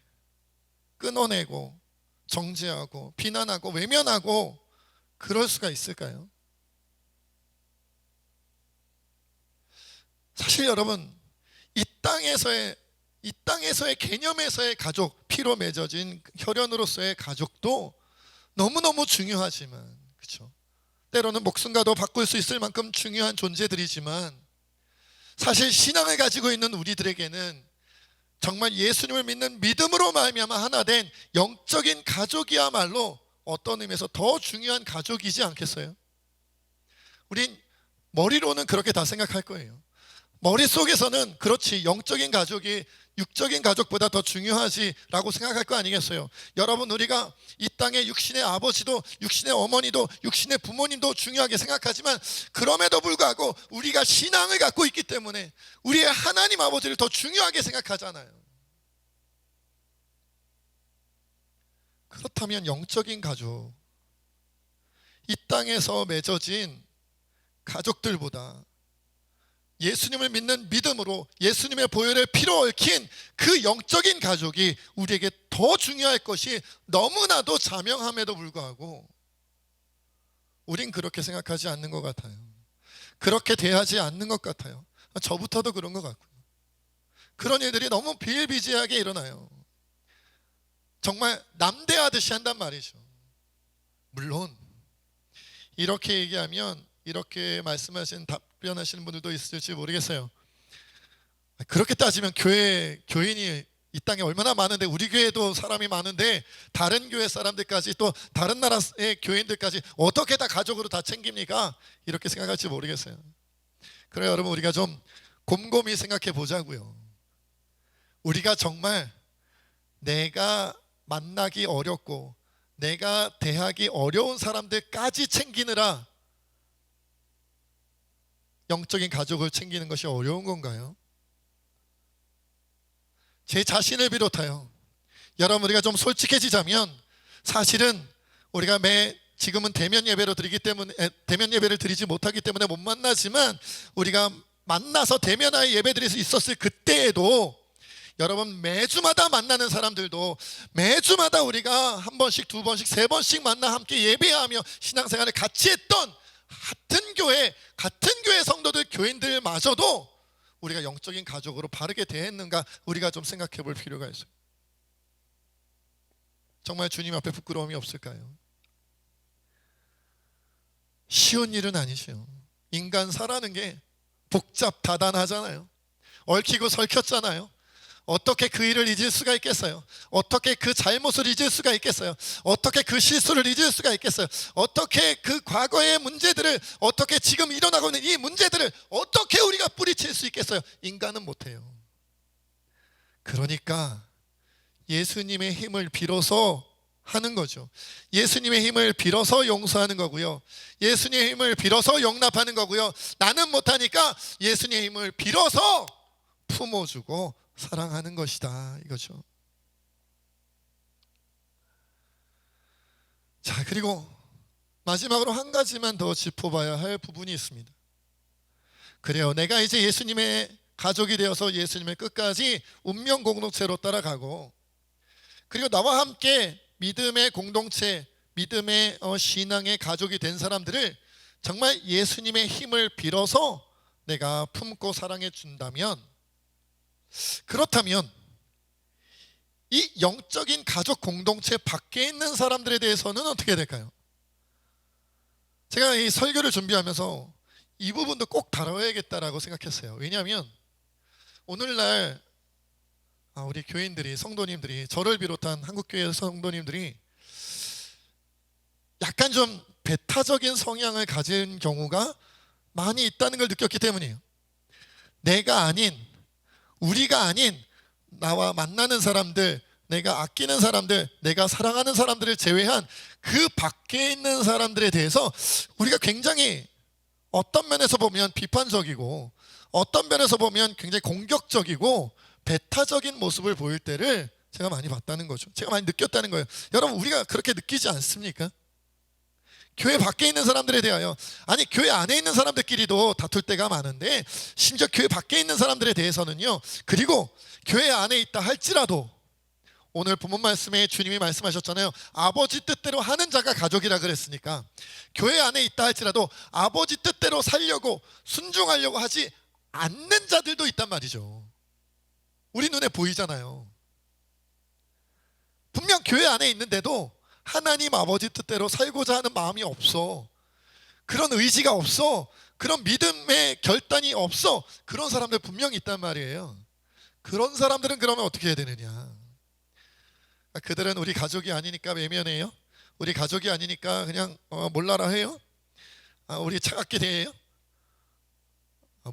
끊어내고 정죄하고 비난하고 외면하고 그럴 수가 있을까요? 사실 여러분, 이 땅에서의 개념에서의 가족, 피로 맺어진 혈연으로서의 가족도 너무너무 중요하지만, 그렇죠? 때로는 목숨과도 바꿀 수 있을 만큼 중요한 존재들이지만, 사실 신앙을 가지고 있는 우리들에게는 정말 예수님을 믿는 믿음으로 말미암아 하나 된 영적인 가족이야말로 어떤 의미에서 더 중요한 가족이지 않겠어요? 우린 머리로는 그렇게 다 생각할 거예요. 머릿속에서는 그렇지, 영적인 가족이 육적인 가족보다 더 중요하지라고 생각할 거 아니겠어요? 여러분, 우리가 이 땅의 육신의 아버지도, 육신의 어머니도, 육신의 부모님도 중요하게 생각하지만, 그럼에도 불구하고 우리가 신앙을 갖고 있기 때문에 우리의 하나님 아버지를 더 중요하게 생각하잖아요. 그렇다면 영적인 가족, 이 땅에서 맺어진 가족들보다 예수님을 믿는 믿음으로 예수님의 보혈의 피로 얽힌 그 영적인 가족이 우리에게 더 중요할 것이 너무나도 자명함에도 불구하고 우린 그렇게 생각하지 않는 것 같아요. 그렇게 대하지 않는 것 같아요. 저부터도 그런 것 같고요. 그런 일들이 너무 비일비재하게 일어나요. 정말 남대하듯이 한단 말이죠. 물론 이렇게 얘기하면, 이렇게 말씀하신 답변하시는 분들도 있을지 모르겠어요. 그렇게 따지면 교인이 이 땅에 얼마나 많은데, 우리 교회도 사람이 많은데 다른 교회 사람들까지, 또 다른 나라의 교인들까지 어떻게 다 가족으로 다 챙깁니까? 이렇게 생각할지 모르겠어요. 그래요, 여러분, 우리가 좀 곰곰이 생각해 보자고요. 우리가 정말 내가 만나기 어렵고 내가 대하기 어려운 사람들까지 챙기느라 영적인 가족을 챙기는 것이 어려운 건가요? 제 자신을 비롯하여 여러분, 우리가 좀 솔직해지자면 사실은 우리가 지금은 대면 예배를 드리지 못하기 때문에 못 만나지만, 우리가 만나서 대면하여 예배드릴 수 있었을 그때에도 여러분, 매주마다 만나는 사람들도 매주마다 우리가 한 번씩, 두 번씩, 세 번씩 만나 함께 예배하며 신앙생활을 같이 했던 같은 교회 성도들, 교인들마저도 우리가 영적인 가족으로 바르게 대했는가, 우리가 좀 생각해 볼 필요가 있어요. 정말 주님 앞에 부끄러움이 없을까요? 쉬운 일은 아니죠. 인간 사라는 게 복잡다단하잖아요. 얽히고 설켰잖아요. 어떻게 그 일을 잊을 수가 있겠어요? 어떻게 그 잘못을 잊을 수가 있겠어요? 어떻게 그 실수를 잊을 수가 있겠어요? 어떻게 그 과거의 문제들을, 어떻게 지금 일어나고 있는 이 문제들을 어떻게 우리가 뿌리칠 수 있겠어요? 인간은 못해요. 그러니까 예수님의 힘을 빌어서 하는 거죠. 예수님의 힘을 빌어서 용서하는 거고요. 예수님의 힘을 빌어서 용납하는 거고요. 나는 못하니까 예수님의 힘을 빌어서 품어주고 사랑하는 것이다, 이거죠. 자, 그리고 마지막으로 한 가지만 더 짚어봐야 할 부분이 있습니다. 그래요, 내가 이제 예수님의 가족이 되어서 예수님의 끝까지 운명 공동체로 따라가고, 그리고 나와 함께 믿음의 공동체, 믿음의 신앙의 가족이 된 사람들을 정말 예수님의 힘을 빌어서 내가 품고 사랑해 준다면, 그렇다면 이 영적인 가족 공동체 밖에 있는 사람들에 대해서는 어떻게 될까요? 제가 이 설교를 준비하면서 이 부분도 꼭 다뤄야겠다라고 생각했어요. 왜냐하면 오늘날 우리 교인들이, 성도님들이, 저를 비롯한 한국교회 성도님들이 약간 좀 배타적인 성향을 가진 경우가 많이 있다는 걸 느꼈기 때문이에요. 내가 아닌, 우리가 아닌 나와 만나는 사람들, 내가 아끼는 사람들, 내가 사랑하는 사람들을 제외한 그 밖에 있는 사람들에 대해서 우리가 굉장히 어떤 면에서 보면 비판적이고 어떤 면에서 보면 굉장히 공격적이고 배타적인 모습을 보일 때를 제가 많이 봤다는 거죠. 제가 많이 느꼈다는 거예요. 여러분, 우리가 그렇게 느끼지 않습니까? 교회 밖에 있는 사람들에 대하여, 아니 교회 안에 있는 사람들끼리도 다툴 때가 많은데 심지어 교회 밖에 있는 사람들에 대해서는요, 그리고 교회 안에 있다 할지라도 오늘 본문 말씀에 주님이 말씀하셨잖아요. 아버지 뜻대로 하는 자가 가족이라 그랬으니까 교회 안에 있다 할지라도 아버지 뜻대로 살려고 순종하려고 하지 않는 자들도 있단 말이죠. 우리 눈에 보이잖아요. 분명 교회 안에 있는데도 하나님 아버지 뜻대로 살고자 하는 마음이 없어, 그런 의지가 없어, 그런 믿음의 결단이 없어, 그런 사람들 분명히 있단 말이에요. 그런 사람들은 그러면 어떻게 해야 되느냐? 그들은 우리 가족이 아니니까 외면해요? 우리 가족이 아니니까 그냥 몰라라 해요? 우리 차갑게 대해요?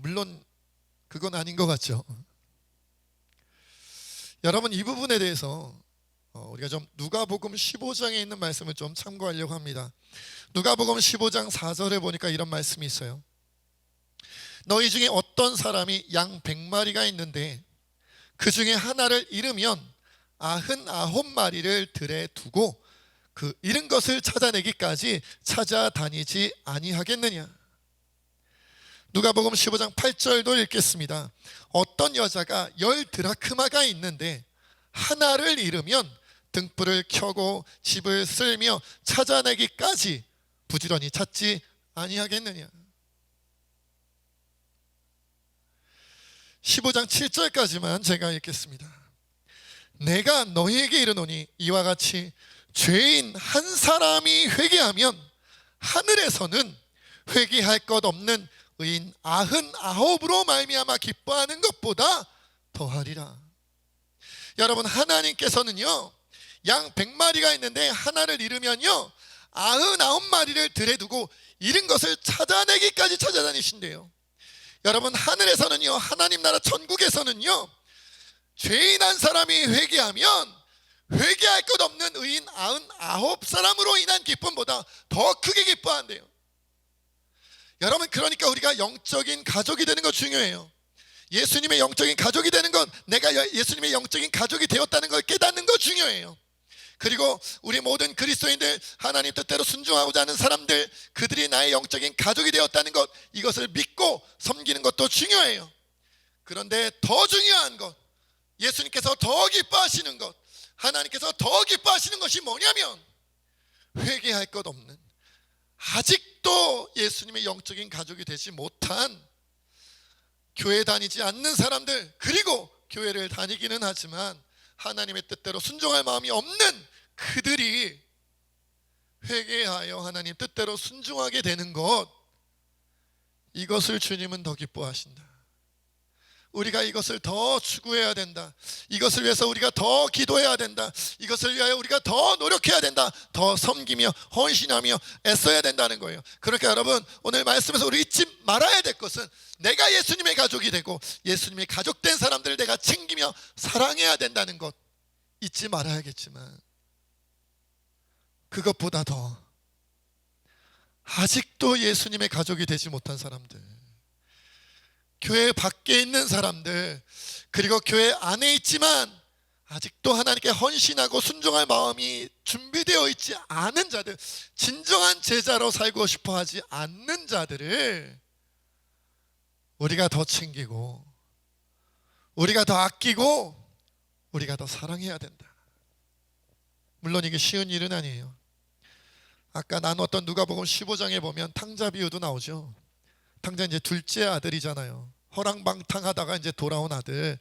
물론 그건 아닌 것 같죠. 여러분, 이 부분에 대해서 우리가 좀 누가복음 15장에 있는 말씀을 좀 참고하려고 합니다. 누가복음 15장 4절에 보니까 이런 말씀이 있어요. 너희 중에 어떤 사람이 양 100마리가 있는데 그 중에 하나를 잃으면 99마리를 들에 두고 그 잃은 것을 찾아내기까지 찾아다니지 아니하겠느냐. 누가복음 15장 8절도 읽겠습니다. 어떤 여자가 10드라크마가 있는데 하나를 잃으면 등불을 켜고 집을 쓸며 찾아내기까지 부지런히 찾지 아니하겠느냐. 15장 7절까지만 제가 읽겠습니다. 내가 너희에게 이르노니 이와 같이 죄인 한 사람이 회개하면 하늘에서는 회개할 것 없는 의인 99으로 말미암아 기뻐하는 것보다 더하리라. 여러분, 하나님께서는요, 양 100마리가 있는데 하나를 잃으면요 99마리를 들에 두고 잃은 것을 찾아내기까지 찾아다니신대요. 여러분, 하늘에서는요, 하나님 나라 천국에서는요, 죄인 한 사람이 회개하면 회개할 것 없는 의인 99사람으로 인한 기쁨보다 더 크게 기뻐한대요. 여러분, 그러니까 우리가 영적인 가족이 되는 거 중요해요. 예수님의 영적인 가족이 되는 건, 내가 예수님의 영적인 가족이 되었다는 걸 깨닫는 거 중요해요. 그리고 우리 모든 그리스도인들, 하나님 뜻대로 순종하고자 하는 사람들, 그들이 나의 영적인 가족이 되었다는 것, 이것을 믿고 섬기는 것도 중요해요. 그런데 더 중요한 것, 예수님께서 더 기뻐하시는 것, 하나님께서 더 기뻐하시는 것이 뭐냐면, 회개할 것 없는, 아직도 예수님의 영적인 가족이 되지 못한, 교회 다니지 않는 사람들, 그리고 교회를 다니기는 하지만 하나님의 뜻대로 순종할 마음이 없는 그들이 회개하여 하나님 뜻대로 순종하게 되는 것, 이것을 주님은 더 기뻐하신다. 우리가 이것을 더 추구해야 된다. 이것을 위해서 우리가 더 기도해야 된다. 이것을 위하여 우리가 더 노력해야 된다. 더 섬기며 헌신하며 애써야 된다는 거예요. 그러니까 여러분, 오늘 말씀에서 우리 잊지 말아야 될 것은, 내가 예수님의 가족이 되고 예수님의 가족된 사람들을 내가 챙기며 사랑해야 된다는 것 잊지 말아야겠지만, 그것보다 더 아직도 예수님의 가족이 되지 못한 사람들, 교회 밖에 있는 사람들, 그리고 교회 안에 있지만 아직도 하나님께 헌신하고 순종할 마음이 준비되어 있지 않은 자들, 진정한 제자로 살고 싶어 하지 않는 자들을 우리가 더 챙기고, 우리가 더 아끼고, 우리가 더 사랑해야 된다. 물론 이게 쉬운 일은 아니에요. 아까 나눴던 누가복음 15장에 보면 탕자 비유도 나오죠. 탕자 이제 둘째 아들이잖아요. 허랑방탕하다가 이제 돌아온 아들.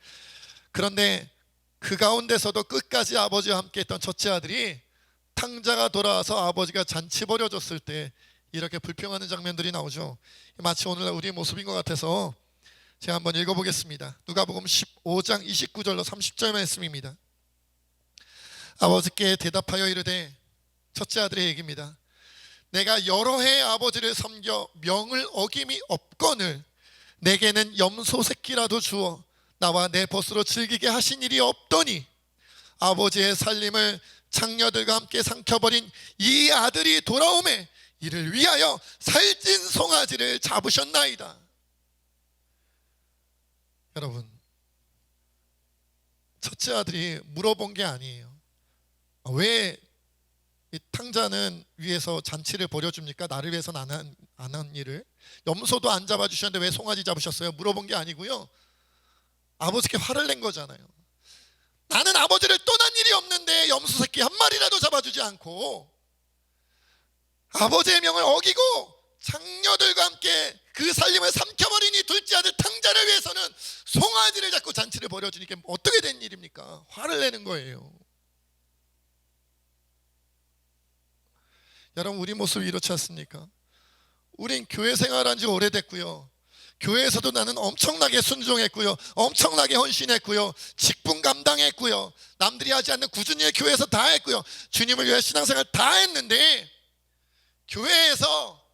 그런데 그 가운데서도 끝까지 아버지와 함께 했던 첫째 아들이 탕자가 돌아와서 아버지가 잔치 벌여줬을 때 이렇게 불평하는 장면들이 나오죠. 마치 오늘날 우리의 모습인 것 같아서 제가 한번 읽어보겠습니다. 누가복음 15장 29절로 30절 말씀입니다. 아버지께 대답하여 이르되, 첫째 아들의 얘기입니다. 내가 여러 해 아버지를 섬겨 명을 어김이 없거늘 내게는 염소 새끼라도 주어 나와 내 벗으로 즐기게 하신 일이 없더니, 아버지의 살림을 장녀들과 함께 삼켜버린 이 아들이 돌아오매 이를 위하여 살찐 송아지를 잡으셨나이다. 여러분, 첫째 아들이 물어본 게 아니에요. 왜 이 탕자는 위에서 잔치를 벌여줍니까? 나를 위해서는 안 한 일을. 염소도 안 잡아주셨는데 왜 송아지 잡으셨어요? 물어본 게 아니고요, 아버지께 화를 낸 거잖아요. 나는 아버지를 떠난 일이 없는데 염소 새끼 한 마리라도 잡아주지 않고, 아버지의 명을 어기고 장녀들과 함께 그 살림을 삼켜버린 이 둘째 아들 탕자를 위해서는 송아지를 잡고 잔치를 벌여주니까 어떻게 된 일입니까? 화를 내는 거예요. 여러분, 우리 모습이 이렇지 않습니까? 우린 교회 생활한 지 오래됐고요, 교회에서도 나는 엄청나게 순종했고요, 엄청나게 헌신했고요, 직분 감당했고요, 남들이 하지 않는 꾸준히 일 교회에서 다 했고요, 주님을 위해 신앙생활 다 했는데, 교회에서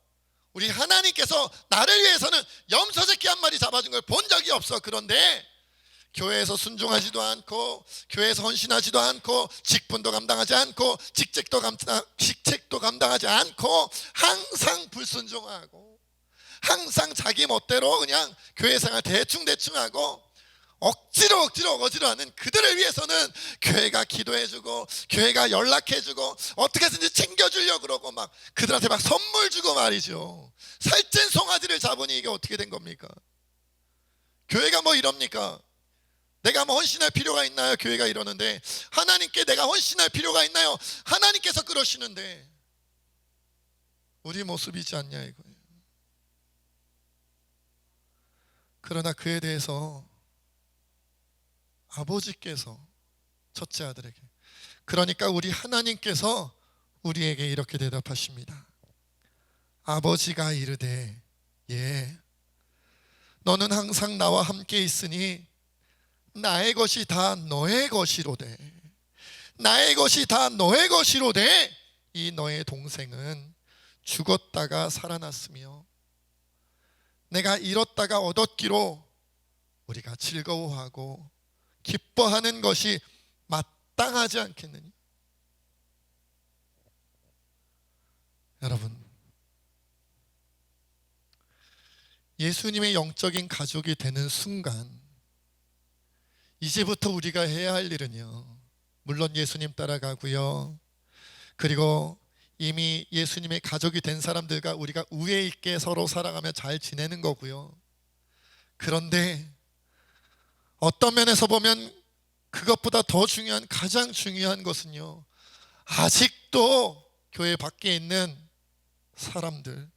우리 하나님께서 나를 위해서는 염소 새끼 한 마리 잡아준 걸 본 적이 없어. 그런데 교회에서 순종하지도 않고, 교회에서 헌신하지도 않고, 직분도 감당하지 않고, 직책도 감당하지 않고, 항상 불순종하고, 항상 자기 멋대로 그냥 교회 생활 대충 하고, 억지로 하는 그들을 위해서는 교회가 기도해주고, 교회가 연락해주고, 어떻게 해서든지 챙겨주려고 그러고, 막 그들한테 막 선물 주고 말이죠. 살찐 송아지를 잡으니 이게 어떻게 된 겁니까? 교회가 뭐 이럽니까? 내가 뭐 헌신할 필요가 있나요? 교회가 이러는데, 하나님께 내가 헌신할 필요가 있나요? 하나님께서 그러시는데 우리 모습이지 않냐 이거예요. 그러나 그에 대해서 아버지께서 첫째 아들에게, 그러니까 우리 하나님께서 우리에게 이렇게 대답하십니다. 아버지가 이르되, 예, 너는 항상 나와 함께 있으니 나의 것이 다 너의 것이로되, 나의 것이 다 너의 것이로되, 이 너의 동생은 죽었다가 살아났으며 내가 잃었다가 얻었기로 우리가 즐거워하고 기뻐하는 것이 마땅하지 않겠느냐. 여러분, 예수님의 영적인 가족이 되는 순간 이제부터 우리가 해야 할 일은요, 물론 예수님 따라가고요, 그리고 이미 예수님의 가족이 된 사람들과 우리가 우애 있게 서로 사랑하며 잘 지내는 거고요. 그런데 어떤 면에서 보면 그것보다 더 중요한, 가장 중요한 것은요, 아직도 교회 밖에 있는 사람들,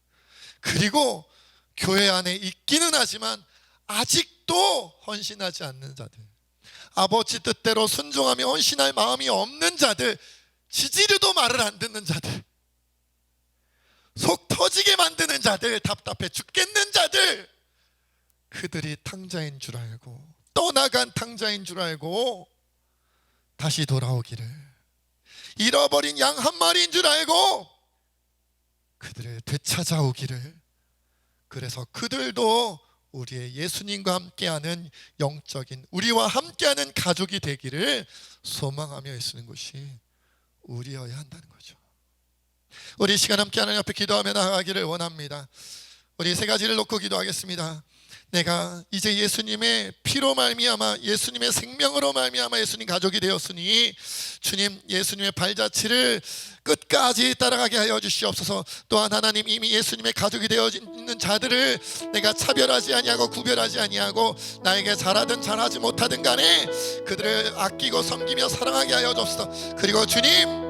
그리고 교회 안에 있기는 하지만 아직도 헌신하지 않는 자들, 아버지 뜻대로 순종하며 헌신할 마음이 없는 자들, 지지르도 말을 안 듣는 자들, 속 터지게 만드는 자들, 답답해 죽겠는 자들, 그들이 탕자인 줄 알고, 떠나간 탕자인 줄 알고 다시 돌아오기를, 잃어버린 양 한 마리인 줄 알고 그들을 되찾아오기를, 그래서 그들도 우리의 예수님과 함께하는 영적인, 우리와 함께하는 가족이 되기를 소망하며 있는 것이 우리여야 한다는 거죠. 우리 시간 함께 하나님 앞에 기도하며 나아가기를 원합니다. 우리 세 가지를 놓고 기도하겠습니다. 내가 이제 예수님의 피로 말미암아, 예수님의 생명으로 말미암아 예수님 가족이 되었으니 주님, 예수님의 발자취를 끝까지 따라가게 하여 주시옵소서. 또한 하나님, 이미 예수님의 가족이 되어 있는 자들을 내가 차별하지 아니하고 구별하지 아니하고 나에게 잘하든 잘하지 못하든 간에 그들을 아끼고 섬기며 사랑하게 하여 주옵소서. 그리고 주님,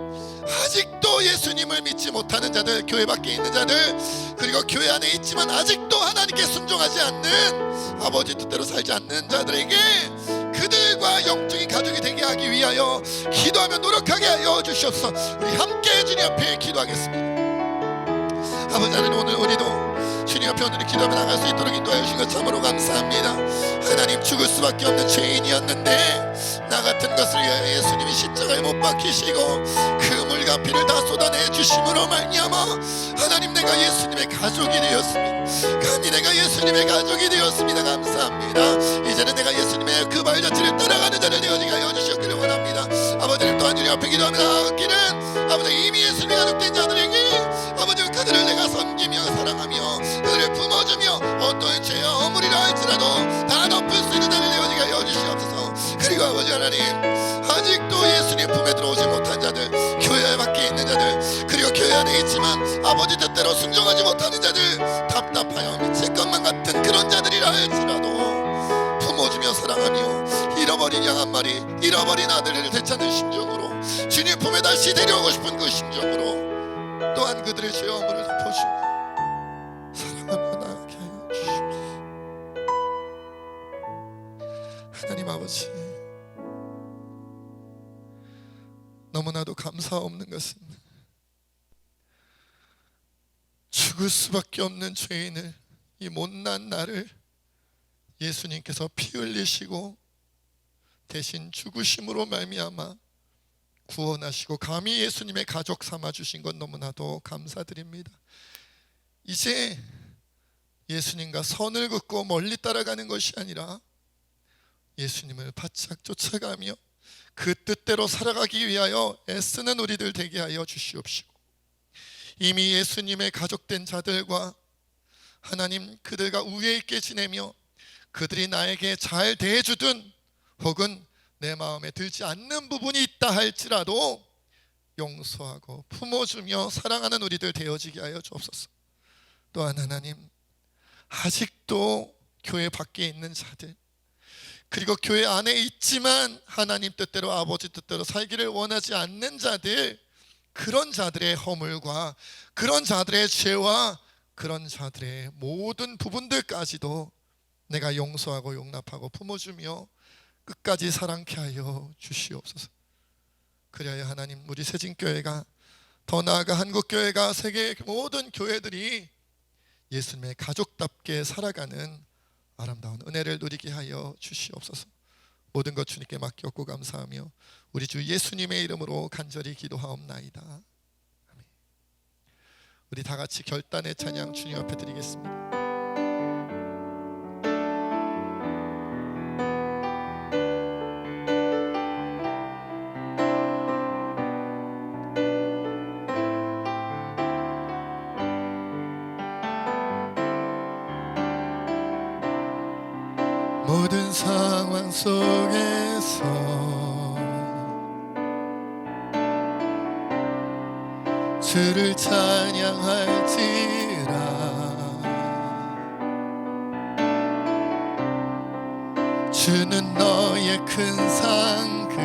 아직도 예수님을 믿지 못하는 자들, 교회 밖에 있는 자들, 그리고 교회 안에 있지만 아직도 하나님께 순종하지 않는, 아버지 뜻대로 살지 않는 자들에게 그들과 영적인 가족이 되게 하기 위하여 기도하며 노력하게 하여 주시옵소서. 우리 함께 주님 앞에 기도하겠습니다. 아버지 하나님, 오늘 우리도 주님 앞에 오늘 기도하며 나갈 수 있도록 인도하여 주신 것 참으로 감사합니다. 하나님, 죽을 수밖에 없는 죄인이었는데 나 같은 것을 위하여 예수님이 십자가에 못 박히시고 그 물과 피를 다 쏟아내 주심으로 말미암아 하나님, 내가 예수님의 가족이 되었습니다. 감히 내가 예수님의 가족이 되었습니다. 감사합니다. 이제는 내가 예수님의 그 발자취를 따라가는 자를 되어지게 하여 주시기를 원합니다. 아버지를 또한 주님 앞에 기도하며 나아가기는, 아버지, 이미 예수님의 가족된 자들에게 아버지, 그들을 내가 섬기며 사랑하며 그들을 품어주며 어떤 죄와 허물이라 할지라도 다 덮을 수 있는 자를 되어지게 하여 주시옵소서. 그리고 아버지 하나님, 아직도 예수님 품에 들어오지 못한 자들, 교회 밖에 있는 자들, 그리고 교회 안에 있지만 아버지 뜻대로 순종하지 못하는 자들, 답답하여 미칠 것만 같은 그런 자들이라 할지라도 품어주며 사랑하며 잃어버린 양 한 마리, 잃어버린 아들을 되찾는 심정으로 주님 품에 다시 데려오고 싶은 그 심정으로 또한 그들의 죄와 허물을 덮어주며 사랑하며 나아가게 하여 주시옵소서. 하나님 아버지, 너무나도 감사 없는 것은 죽을 수밖에 없는 죄인을, 이 못난 나를 예수님께서 피 흘리시고 대신 죽으심으로 말미암아 구원하시고 감히 예수님의 가족 삼아 주신 것 너무나도 감사드립니다. 이제 예수님과 선을 긋고 멀리 따라가는 것이 아니라 예수님을 바짝 쫓아가며 그 뜻대로 살아가기 위하여 애쓰는 우리들 되게 하여 주시옵시고, 이미 예수님의 가족된 자들과 하나님, 그들과 우애 있게 지내며 그들이 나에게 잘 대해주든 혹은 내 마음에 들지 않는 부분이 있다 할지라도 용서하고 품어주며 사랑하는 우리들 되어지게 하여 주옵소서. 또한 하나님, 아직도 교회 밖에 있는 자들, 그리고 교회 안에 있지만 하나님 뜻대로, 아버지 뜻대로 살기를 원하지 않는 자들, 그런 자들의 허물과 그런 자들의 죄와 그런 자들의 모든 부분들까지도 내가 용서하고 용납하고 품어주며 끝까지 사랑케 하여 주시옵소서. 그래야 하나님, 우리 세진교회가, 더 나아가 한국교회가, 세계 모든 교회들이 예수님의 가족답게 살아가는 아름다운 은혜를 누리게 하여 주시옵소서. 모든 것 주님께 맡겼고 감사하며 우리 주 예수님의 이름으로 간절히 기도하옵나이다. 아멘. 우리 다 같이 결단의 찬양 주님 앞에 드리겠습니다. 모든 상황 속에서 주를 찬양할지라. 주는 너의 큰 상급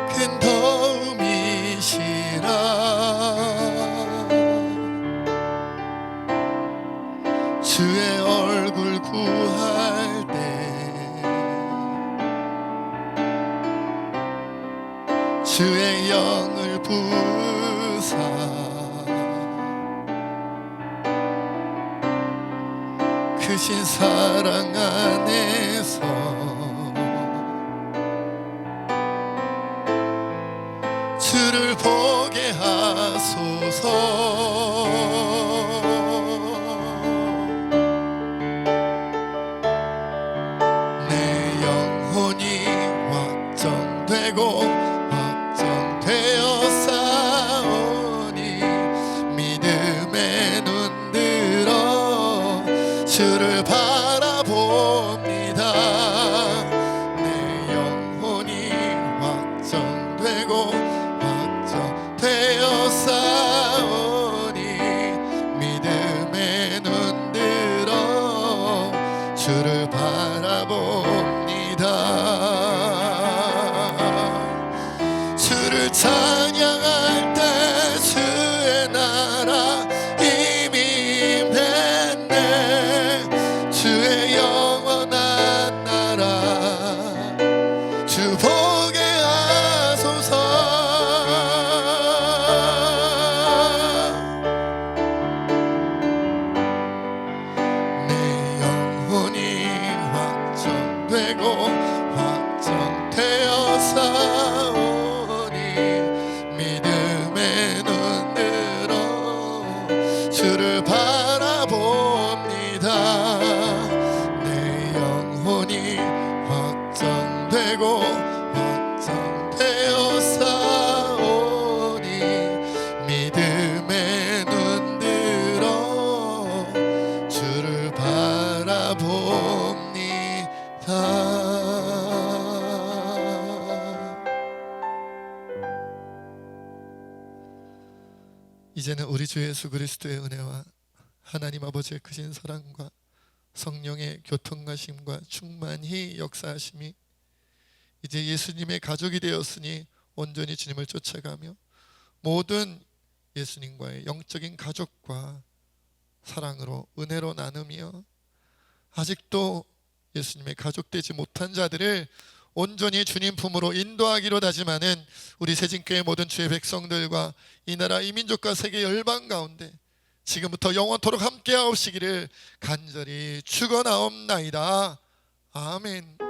큰 도움이시라. 주의 얼굴 구할 때 주의 영을 부사 크신 사랑 안에서 주를 보게 하소서. 되고 확정되어 싸우니 믿음의 눈 들어 주를 바라봅니다. 내 영혼이 확정되고 확정되어 싸우니 믿음의 눈 들어 주를 바라봅니다. 주를 찬양할 때 주의 나라 이미 임했네. 주의 영원한 나라 주 보게 하소서. 내 영혼이 확정되고 확정되어 싸우니 믿음의 눈 들어 주를 바라봅니다. 내 영혼이 확정되고 확정되어 싸우니 믿음의 눈 들어 주를 바라봅니다. 이제는 우리 주 예수 그리스도의 은혜와 하나님 아버지의 크신 사랑과 성령의 교통하심과 충만히 역사하심이 이제 예수님의 가족이 되었으니 온전히 주님을 쫓아가며 모든 예수님과의 영적인 가족과 사랑으로 은혜로 나누며 아직도 예수님의 가족 되지 못한 자들을 온전히 주님 품으로 인도하기로 다짐하는 우리 새진교회 모든 주의 백성들과 이 나라 이 민족과 세계 열방 가운데 지금부터 영원토록 함께하옵시기를 간절히 축원하옵나이다. 아멘.